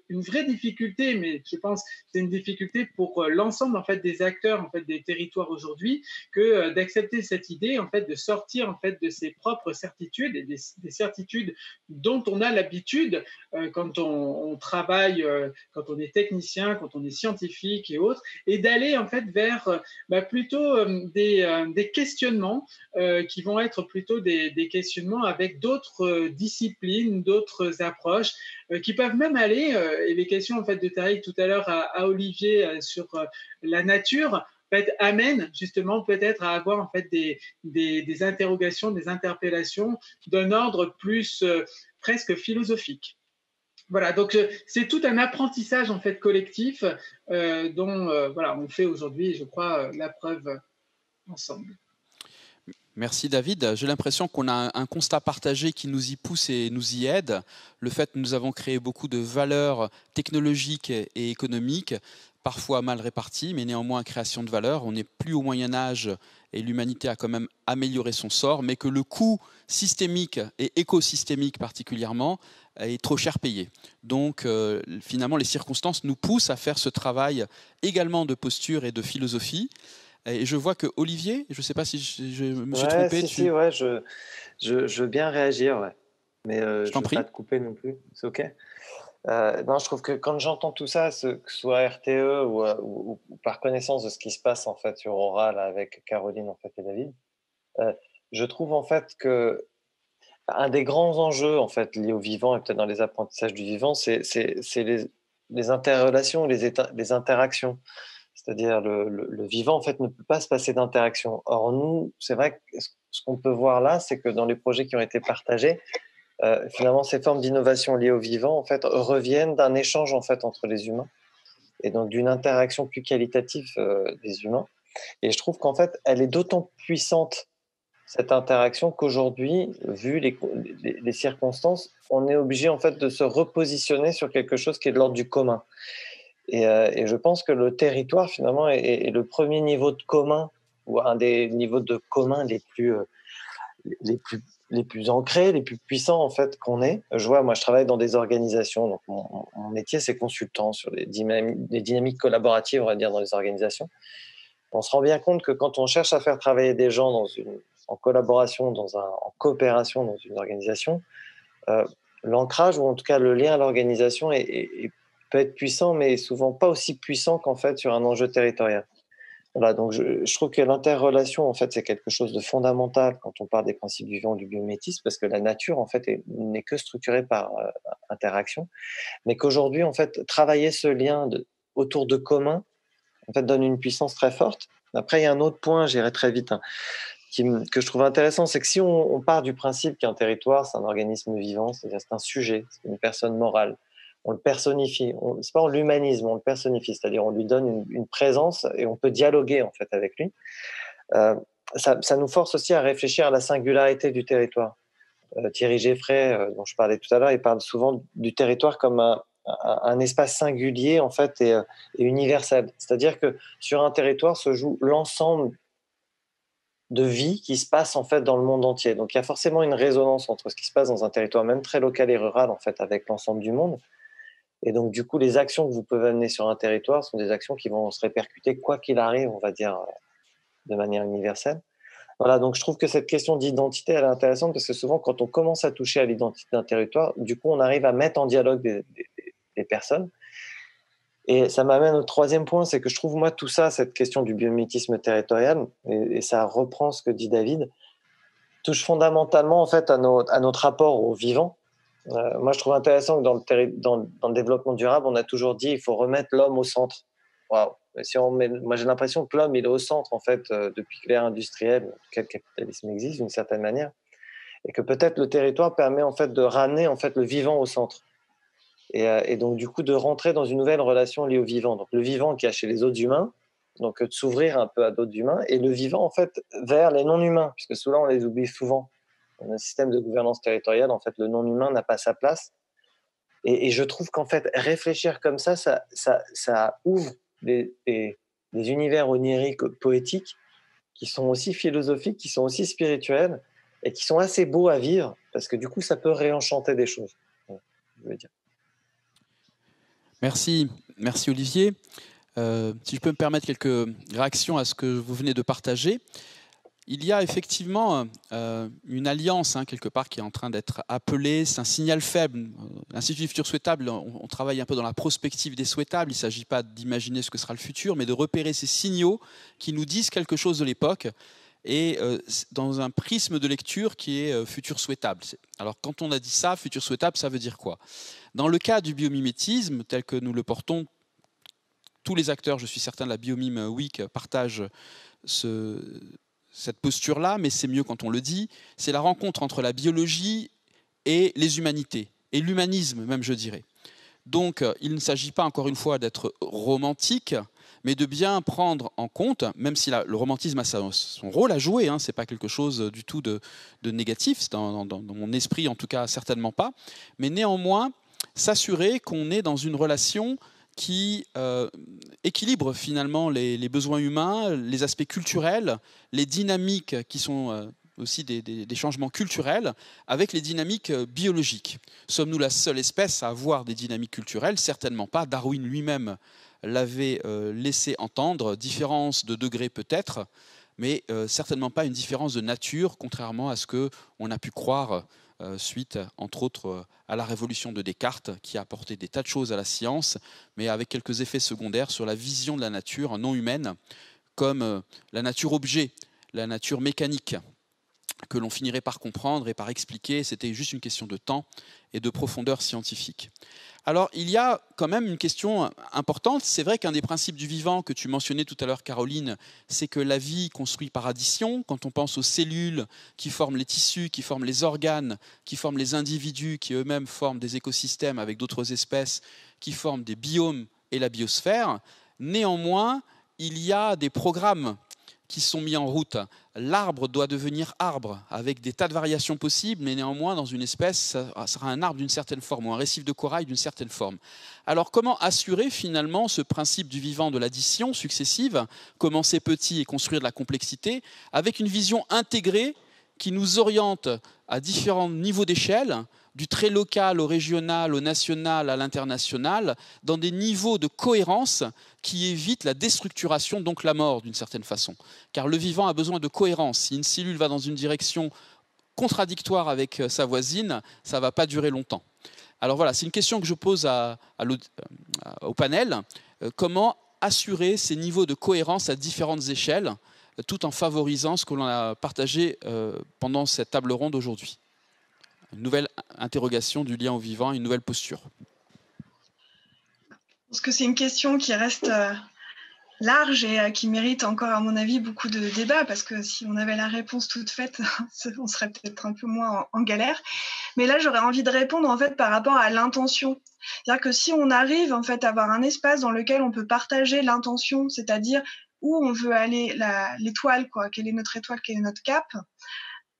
une vraie difficulté, mais je pense que c'est une difficulté pour l'ensemble en fait des acteurs en fait des territoires aujourd'hui que d'accepter cette idée en fait de sortir en fait de ses propres certitudes et des certitudes dont on a l'habitude quand on travaille, quand on est technicien, quand on est scientifique et autres, et d'aller en fait vers plutôt des questionnements qui vont être plutôt des questionnements avec d'autres disciplines, d'autres approches qui peuvent même aller, et les questions en fait de Tariq tout à l'heure à Olivier sur la nature, amènent justement peut-être à avoir en fait des interrogations, des interpellations d'un ordre plus presque philosophique. Voilà, donc c'est tout un apprentissage en fait collectif dont voilà, on fait aujourd'hui, je crois, la preuve ensemble. Merci David. J'ai l'impression qu'on a un constat partagé qui nous y pousse et nous y aide. Le fait que nous avons créé beaucoup de valeurs technologiques et économiques, parfois mal réparties, mais néanmoins création de valeur. On n'est plus au Moyen-Âge et l'humanité a quand même amélioré son sort, mais que le coût systémique et écosystémique particulièrement est trop cher payé. Donc finalement, les circonstances nous poussent à faire ce travail également de posture et de philosophie. Et je vois que Olivier, je ne sais pas si je me suis trompé. Si, ouais, je veux bien réagir, ouais. Mais je ne veux pas te couper non plus, c'est OK. Non, je trouve que quand j'entends tout ça, que ce soit RTE ou par connaissance de ce qui se passe en fait sur Oral avec Caroline en fait, et David, je trouve en fait que un des grands enjeux en fait liés au vivant et peut-être dans les apprentissages du vivant, c'est les interrelations, les interactions. C'est-à-dire le vivant en fait ne peut pas se passer d'interaction. Or nous, c'est vrai que ce qu'on peut voir là, c'est que dans les projets qui ont été partagés, finalement ces formes d'innovation liées au vivant en fait reviennent d'un échange en fait entre les humains et donc d'une interaction plus qualitative des humains. Et je trouve qu'en fait elle est d'autant puissante cette interaction qu'aujourd'hui, vu les circonstances, on est obligé en fait de se repositionner sur quelque chose qui est de l'ordre du commun. Et je pense que le territoire, finalement, est le premier niveau de commun, ou un des niveaux de commun les plus ancrés, les plus puissants, en fait, qu'on ait. Moi, je travaille dans des organisations, donc mon métier, c'est consultant sur les dynamiques collaboratives, on va dire, dans les organisations. On se rend bien compte que quand on cherche à faire travailler des gens en collaboration, en coopération dans une organisation, l'ancrage, ou en tout cas le lien à l'organisation peut être puissant, mais souvent pas aussi puissant qu'en fait sur un enjeu territorial. Voilà, donc je trouve que l'interrelation, en fait, c'est quelque chose de fondamental quand on parle des principes vivants du biomimétisme, parce que la nature, en fait, n'est que structurée par interaction, mais qu'aujourd'hui, en fait, travailler ce lien autour de commun, en fait, donne une puissance très forte. Après, il y a un autre point, j'irai très vite, que je trouve intéressant, c'est que si on part du principe qu'un territoire, c'est un organisme vivant, c'est-à-dire c'est un sujet, c'est une personne morale, on le personnifie, c'est pas on l'humanise, on le personnifie, c'est-à-dire on lui donne une présence et on peut dialoguer en fait avec lui. Ça nous force aussi à réfléchir à la singularité du territoire. Thierry Geffray, dont je parlais tout à l'heure, il parle souvent du territoire comme un espace singulier en fait et universel. C'est-à-dire que sur un territoire se joue l'ensemble de vie qui se passe en fait dans le monde entier. Donc il y a forcément une résonance entre ce qui se passe dans un territoire même très local et rural en fait avec l'ensemble du monde. Et donc du coup les actions que vous pouvez amener sur un territoire sont des actions qui vont se répercuter quoi qu'il arrive, on va dire de manière universelle. Voilà, donc je trouve que cette question d'identité elle est intéressante parce que souvent quand on commence à toucher à l'identité d'un territoire, du coup on arrive à mettre en dialogue des personnes. Et ça m'amène au troisième point, c'est que je trouve, moi, tout ça, cette question du biomimétisme territorial, et ça reprend ce que dit David, touche fondamentalement, en fait, à notre rapport au vivant. Moi, je trouve intéressant que dans le développement durable, on a toujours dit qu'il faut remettre l'homme au centre. Waouh. Moi, j'ai l'impression que l'homme, il est au centre, en fait, depuis que l'ère industrielle, que le capitalisme existe, d'une certaine manière, et que peut-être le territoire permet, en fait, de ramener, en fait, le vivant au centre. Et donc, du coup, de rentrer dans une nouvelle relation liée au vivant. Donc, le vivant qu'il y a chez les autres humains, donc de s'ouvrir un peu à d'autres humains, et le vivant, en fait, vers les non-humains, puisque souvent, on les oublie souvent. Dans un système de gouvernance territoriale, en fait, le non-humain n'a pas sa place. Et je trouve qu'en fait, réfléchir comme ça ouvre des univers oniriques, poétiques, qui sont aussi philosophiques, qui sont aussi spirituels, et qui sont assez beaux à vivre, parce que du coup, ça peut réenchanter des choses, je veux dire. Merci Olivier. Si je peux me permettre quelques réactions à ce que vous venez de partager. il y a effectivement une alliance quelque part qui est en train d'être appelée. C'est un signal faible. L'Institut du futur souhaitable, on travaille un peu dans la prospective des souhaitables. Il ne s'agit pas d'imaginer ce que sera le futur, mais de repérer ces signaux qui nous disent quelque chose de l'époque et dans un prisme de lecture qui est futur souhaitable. Alors quand on a dit ça, futur souhaitable, ça veut dire quoi? Dans le cas du biomimétisme, tel que nous le portons, tous les acteurs, je suis certain, de la Biomime Week partagent cette posture-là, mais c'est mieux quand on le dit. C'est la rencontre entre la biologie et les humanités, et l'humanisme même, je dirais. Donc, il ne s'agit pas, encore une fois, d'être romantique, mais de bien prendre en compte, même si le romantisme a son rôle à jouer, ce n'est pas quelque chose du tout de négatif, dans mon esprit en tout cas, certainement pas, mais néanmoins, s'assurer qu'on est dans une relation qui équilibre finalement les besoins humains, les aspects culturels, les dynamiques qui sont aussi des changements culturels avec les dynamiques biologiques. Sommes-nous la seule espèce à avoir des dynamiques culturelles? Certainement pas. Darwin lui-même l'avait laissé entendre. Différence de degré peut-être, mais certainement pas une différence de nature, contrairement à ce qu'on a pu croire suite, entre autres, à la révolution de Descartes, qui a apporté des tas de choses à la science, mais avec quelques effets secondaires sur la vision de la nature non humaine, comme la nature objet, la nature mécanique, que l'on finirait par comprendre et par expliquer. C'était juste une question de temps et de profondeur scientifique. Alors, il y a quand même une question importante. C'est vrai qu'un des principes du vivant que tu mentionnais tout à l'heure, Caroline, c'est que la vie construit par addition. Quand on pense aux cellules qui forment les tissus, qui forment les organes, qui forment les individus, qui eux-mêmes forment des écosystèmes avec d'autres espèces, qui forment des biomes et la biosphère, néanmoins, il y a des programmes qui sont mis en route. L'arbre doit devenir arbre, avec des tas de variations possibles, mais néanmoins, dans une espèce, ça sera un arbre d'une certaine forme, ou un récif de corail d'une certaine forme. Alors, comment assurer finalement ce principe du vivant de l'addition successive, commencer petit et construire de la complexité, avec une vision intégrée qui nous oriente à différents niveaux d'échelle, du très local au régional, au national, à l'international, dans des niveaux de cohérence qui évitent la déstructuration, donc la mort d'une certaine façon. Car le vivant a besoin de cohérence. Si une cellule va dans une direction contradictoire avec sa voisine, ça ne va pas durer longtemps. Alors voilà, c'est une question que je pose au panel. Comment assurer ces niveaux de cohérence à différentes échelles, tout en favorisant ce que l'on a partagé pendant cette table ronde aujourd'hui? Une nouvelle interrogation du lien au vivant, une nouvelle posture. Parce que c'est une question qui reste large et qui mérite encore, à mon avis, beaucoup de débats, parce que si on avait la réponse toute faite, on serait peut-être un peu moins en galère. Mais là, j'aurais envie de répondre en fait par rapport à l'intention. C'est-à-dire que si on arrive en fait à avoir un espace dans lequel on peut partager l'intention, c'est-à-dire où on veut aller l'étoile, quoi, quelle est notre étoile, quel est notre cap,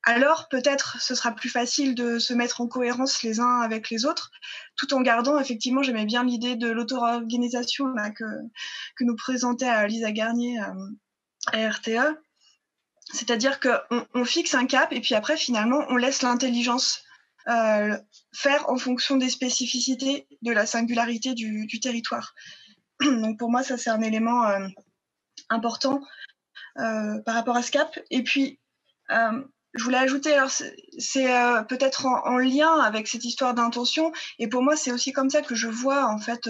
alors peut-être ce sera plus facile de se mettre en cohérence les uns avec les autres, tout en gardant, effectivement, j'aimais bien l'idée de l'auto-organisation que nous présentait Lisa Garnier à RTE, c'est-à-dire qu'on fixe un cap et puis après, finalement, on laisse l'intelligence faire en fonction des spécificités de la singularité du territoire. Donc pour moi, ça c'est un élément important par rapport à ce cap. Et puis, je voulais ajouter, alors c'est peut-être en lien avec cette histoire d'intention, et pour moi c'est aussi comme ça que je vois en fait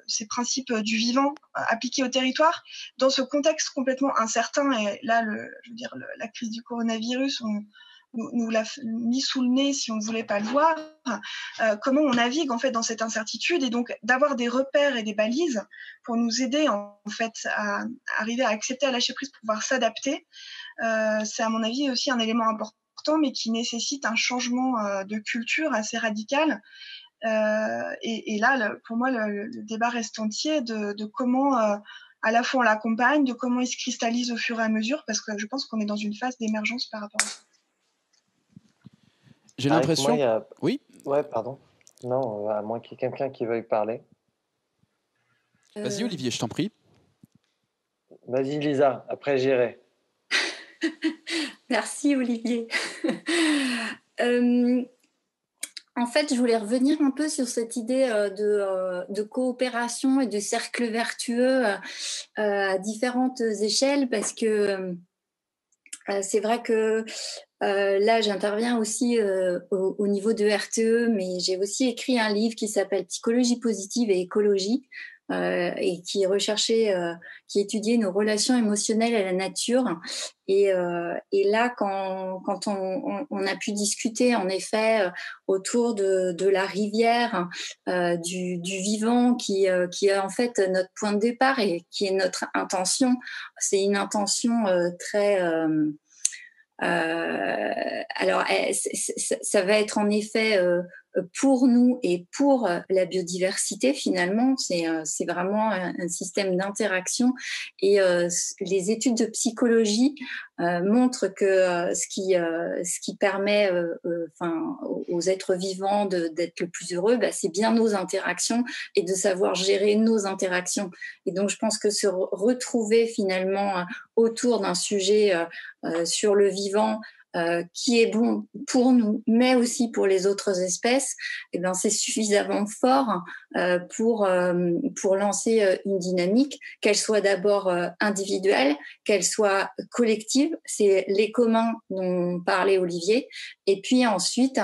ces principes du vivant appliqués au territoire dans ce contexte complètement incertain. Et là, je veux dire, la crise du coronavirus, nous l'a mis sous le nez si on ne voulait pas le voir. Comment on navigue en fait dans cette incertitude, et donc d'avoir des repères et des balises pour nous aider en fait à arriver à accepter, à lâcher prise, pour pouvoir s'adapter. C'est à mon avis aussi un élément important, mais qui nécessite un changement de culture assez radical. Et là, pour moi, le débat reste entier de comment à la fois on l'accompagne, de comment il se cristallise au fur et à mesure, parce que je pense qu'on est dans une phase d'émergence par rapport à ça. J'ai l'impression... Oui. Ouais, pardon. Non, à moins qu'il y ait quelqu'un qui veuille parler. Vas-y Olivier, je t'en prie. Vas-y Lisa, après j'irai. Merci Olivier. En fait, je voulais revenir un peu sur cette idée de coopération et de cercle vertueux à différentes échelles, parce que C'est vrai que là, j'interviens aussi au niveau de RTE, mais j'ai aussi écrit un livre qui s'appelle Psychologie positive et écologie, et qui étudiait nos relations émotionnelles à la nature. Et là, quand on a pu discuter, en effet, autour de la rivière, du vivant, qui est en fait notre point de départ et qui est notre intention, c'est une intention très... alors, ça va être en effet pour nous et pour la biodiversité, finalement. C'est vraiment un système d'interaction. Et les études de psychologie montrent que ce qui permet aux êtres vivants d'être le plus heureux, c'est bien nos interactions et de savoir gérer nos interactions. Et donc, je pense que se retrouver finalement autour d'un sujet sur le vivant qui est bon pour nous, mais aussi pour les autres espèces, eh ben, c'est suffisamment fort pour lancer une dynamique, qu'elle soit d'abord individuelle, qu'elle soit collective. C'est les communs dont parlait Olivier. Et puis ensuite,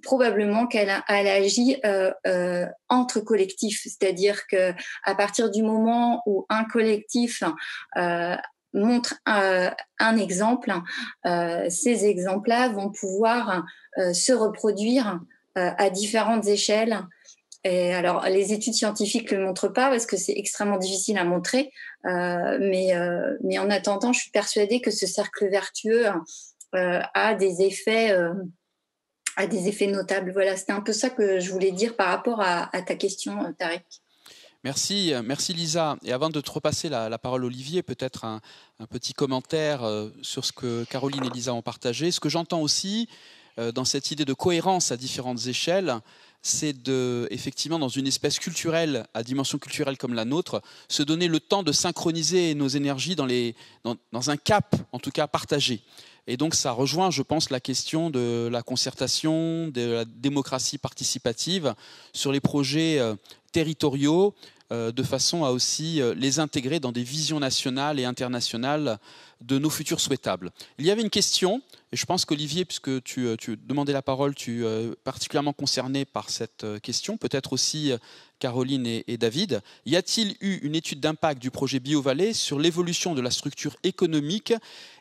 probablement qu'elle agit entre collectifs, c'est-à-dire que à partir du moment où un collectif montre un exemple, ces exemples-là vont pouvoir se reproduire à différentes échelles. Et alors, les études scientifiques ne le montrent pas parce que c'est extrêmement difficile à montrer, mais en attendant, je suis persuadée que ce cercle vertueux a des effets notables. Voilà, c'était un peu ça que je voulais dire par rapport à ta question, Tarek. Merci Lisa. Et avant de te repasser la parole, Olivier, peut-être un petit commentaire sur ce que Caroline et Lisa ont partagé. Ce que j'entends aussi dans cette idée de cohérence à différentes échelles, c'est effectivement, dans une espèce culturelle, à dimension culturelle comme la nôtre, se donner le temps de synchroniser nos énergies dans un cap, en tout cas partagé. Et donc ça rejoint, je pense, la question de la concertation, de la démocratie participative sur les projets territoriaux, de façon à aussi les intégrer dans des visions nationales et internationales de nos futurs souhaitables. Il y avait une question, et je pense qu'Olivier, puisque tu demandais la parole, tu es particulièrement concerné par cette question, peut-être aussi Caroline et David. Y a-t-il eu une étude d'impact du projet BioVallée sur l'évolution de la structure économique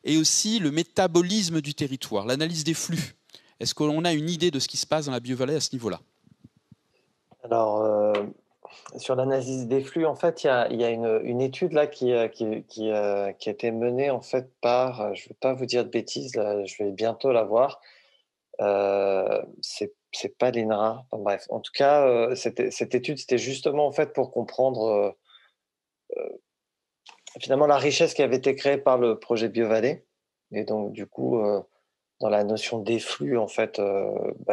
et aussi le métabolisme du territoire, l'analyse des flux? Est-ce qu'on a une idée de ce qui se passe dans la BioVallée à ce niveau-là? Alors, sur l'analyse des flux, en fait, il y a une étude là qui a été menée en fait par, je ne vais pas vous dire de bêtises, là, je vais bientôt la voir. C'est pas l'INRA. Enfin, bref, en tout cas, cette étude, c'était justement en fait pour comprendre finalement la richesse qui avait été créée par le projet BioVallée. Et donc, du coup, dans la notion des flux, en fait,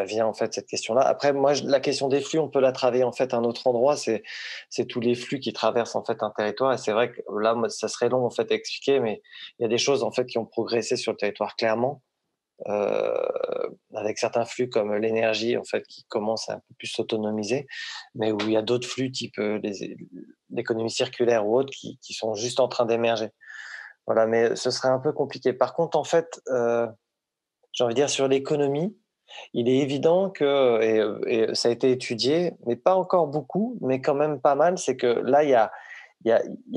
vient en fait cette question-là. Après, moi, la question des flux, on peut la travailler en fait à un autre endroit. C'est tous les flux qui traversent en fait un territoire. Et c'est vrai que là, moi, ça serait long en fait à expliquer, mais il y a des choses en fait qui ont progressé sur le territoire clairement, avec certains flux comme l'énergie en fait qui commence à un peu plus s'autonomiser, mais où il y a d'autres flux type l'économie circulaire ou autres qui sont juste en train d'émerger. Voilà, mais ce serait un peu compliqué. Par contre, en fait, j'ai envie de dire sur l'économie, il est évident que, et ça a été étudié, mais pas encore beaucoup, mais quand même pas mal, c'est que là, il y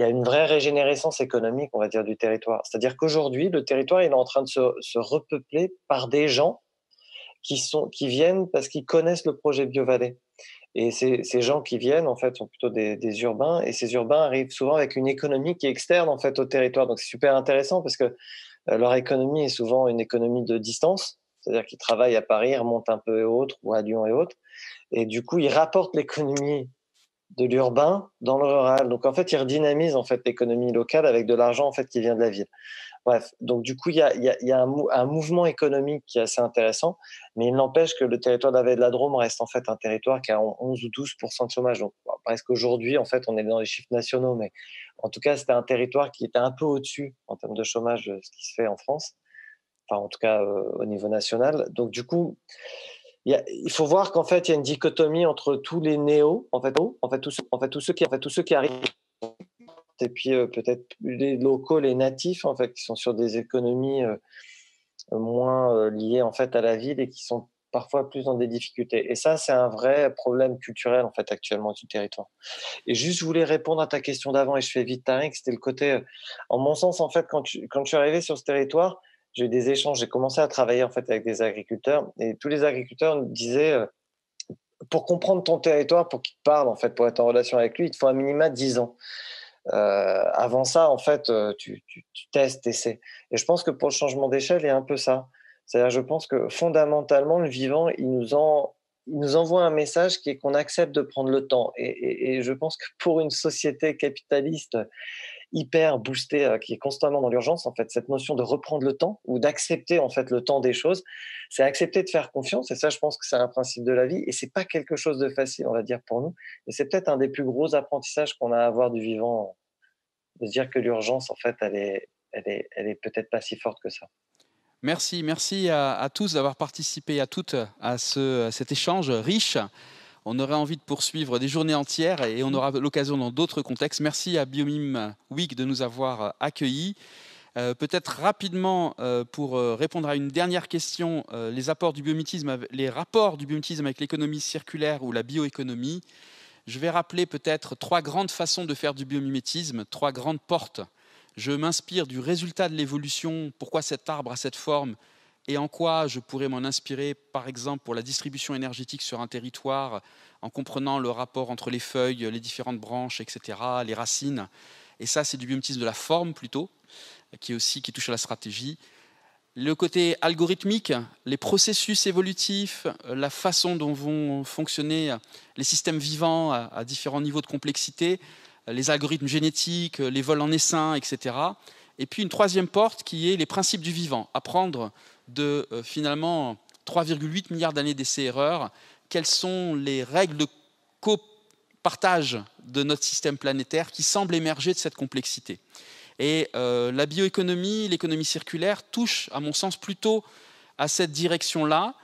a une vraie régénérescence économique, on va dire, du territoire. C'est-à-dire qu'aujourd'hui, le territoire il est en train de se repeupler par des gens qui viennent parce qu'ils connaissent le projet BioVallée. Et ces gens qui viennent, en fait, sont plutôt des urbains, et ces urbains arrivent souvent avec une économie qui est externe, en fait, au territoire. Donc, c'est super intéressant parce que leur économie est souvent une économie de distance, c'est-à-dire qu'ils travaillent à Paris, ils remontent un peu et autres, ou à Lyon et autres, et du coup, ils rapportent l'économie de l'urbain dans le rural. Donc, en fait, ils redynamisent en fait l'économie locale avec de l'argent en fait qui vient de la ville. Bref, donc du coup, il y a un mouvement économique qui est assez intéressant, mais il n'empêche que le territoire de la Drôme reste en fait un territoire qui a 11 ou 12% de chômage. Donc, presque aujourd'hui, en fait, on est dans les chiffres nationaux, mais en tout cas, c'était un territoire qui était un peu au-dessus en termes de chômage de ce qui se fait en France, enfin, en tout cas, au niveau national. Donc, du coup, il faut voir qu'en fait, il y a une dichotomie entre tous les néos, en fait tous ceux qui arrivent et puis peut-être les locaux, les natifs en fait, qui sont sur des économies moins liées en fait à la ville et qui sont parfois plus dans des difficultés. Et ça, c'est un vrai problème culturel en fait actuellement du territoire. Et juste, je voulais répondre à ta question d'avant et je fais vite, Tariq, c'était le côté, en mon sens en fait, quand je suis arrivé sur ce territoire, j'ai eu des échanges, j'ai commencé à travailler en fait avec des agriculteurs et tous les agriculteurs me disaient pour comprendre ton territoire, pour qu'il te parle en fait, pour être en relation avec lui, il te faut un minima 10 ans. Avant ça, en fait, tu testes, essaies. Et je pense que pour le changement d'échelle, il y a un peu ça. C'est-à-dire, je pense que fondamentalement, le vivant, il nous envoie un message qui est qu'on accepte de prendre le temps. Et je pense que pour une société capitaliste hyper boostée, qui est constamment dans l'urgence, en fait, cette notion de reprendre le temps ou d'accepter en fait le temps des choses, c'est accepter de faire confiance. Et ça, je pense que c'est un principe de la vie. Et c'est pas quelque chose de facile, on va dire, pour nous. Et c'est peut-être un des plus gros apprentissages qu'on a à avoir du vivant, de se dire que l'urgence, en fait, elle est peut-être pas si forte que ça. Merci à tous d'avoir participé, à toutes, à cet échange riche. On aurait envie de poursuivre des journées entières et on aura l'occasion dans d'autres contextes. Merci à Biomime Week de nous avoir accueillis. Peut-être rapidement, pour répondre à une dernière question, les rapports du biomimétisme avec l'économie circulaire ou la bioéconomie. Je vais rappeler peut-être 3 grandes façons de faire du biomimétisme, 3 grandes portes. Je m'inspire du résultat de l'évolution, pourquoi cet arbre a cette forme, et en quoi je pourrais m'en inspirer, par exemple, pour la distribution énergétique sur un territoire, en comprenant le rapport entre les feuilles, les différentes branches, etc., les racines. Et ça, c'est du biomimétisme de la forme, plutôt, qui touche à la stratégie. Le côté algorithmique, les processus évolutifs, la façon dont vont fonctionner les systèmes vivants à différents niveaux de complexité, les algorithmes génétiques, les vols en essaim, etc. Et puis une 3e porte qui est les principes du vivant, apprendre de finalement 3,8 milliards d'années d'essais-erreurs, quelles sont les règles de copartage de notre système planétaire qui semblent émerger de cette complexité. Et la bioéconomie, l'économie circulaire touchent, à mon sens, plutôt à cette direction-là.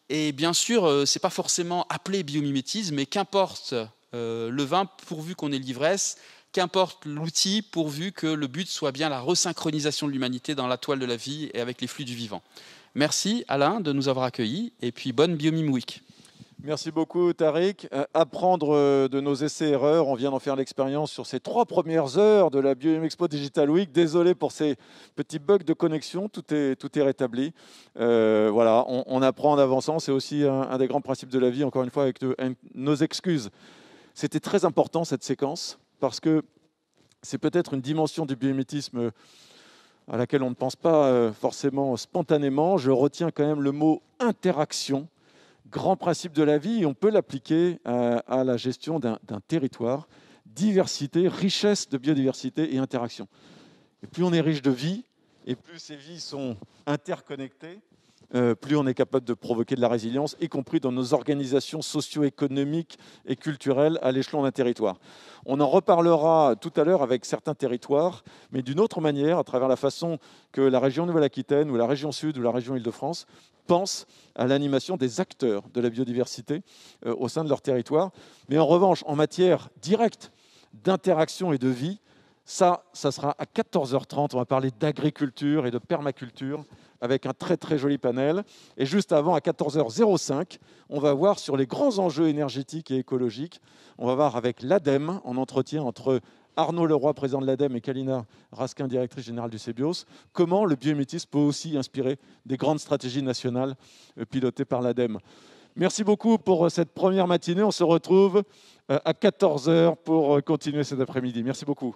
Et bien sûr, ce n'est pas forcément appelé biomimétisme, mais qu'importe le vin pourvu qu'on ait l'ivresse, qu'importe l'outil pourvu que le but soit bien la resynchronisation de l'humanité dans la toile de la vie et avec les flux du vivant. Merci Alain de nous avoir accueillis et puis bonne Biomime Week. Merci beaucoup Tariq. Apprendre de nos essais-erreurs, on vient d'en faire l'expérience sur ces 3 premières heures de la Biomime Expo Digital Week. Désolé pour ces petits bugs de connexion, tout est rétabli. Voilà, on apprend en avançant, c'est aussi un des grands principes de la vie, encore une fois avec nos excuses. C'était très important cette séquence parce que c'est peut-être une dimension du biomimétisme à laquelle on ne pense pas forcément spontanément. Je retiens quand même le mot interaction, grand principe de la vie, et on peut l'appliquer à la gestion d'un territoire. Diversité, richesse de biodiversité et interaction. Et plus on est riche de vie, et plus ces vies sont interconnectées, plus on est capable de provoquer de la résilience, y compris dans nos organisations socio-économiques et culturelles à l'échelon d'un territoire. On en reparlera tout à l'heure avec certains territoires, mais d'une autre manière, à travers la façon que la région Nouvelle-Aquitaine ou la région Sud ou la région Île-de-France pensent à l'animation des acteurs de la biodiversité au sein de leur territoire. Mais en revanche, en matière directe d'interaction et de vie, ça sera à 14h30. On va parler d'agriculture et de permaculture avec un très très joli panel. Et juste avant, à 14h05, on va voir sur les grands enjeux énergétiques et écologiques. On va voir avec l'ADEME, en entretien entre Arnaud Leroy, président de l'ADEME, et Kalina Raskin, directrice générale du CBIOS, comment le biomimétisme peut aussi inspirer des grandes stratégies nationales pilotées par l'ADEME. Merci beaucoup pour cette première matinée. On se retrouve à 14h pour continuer cet après-midi. Merci beaucoup.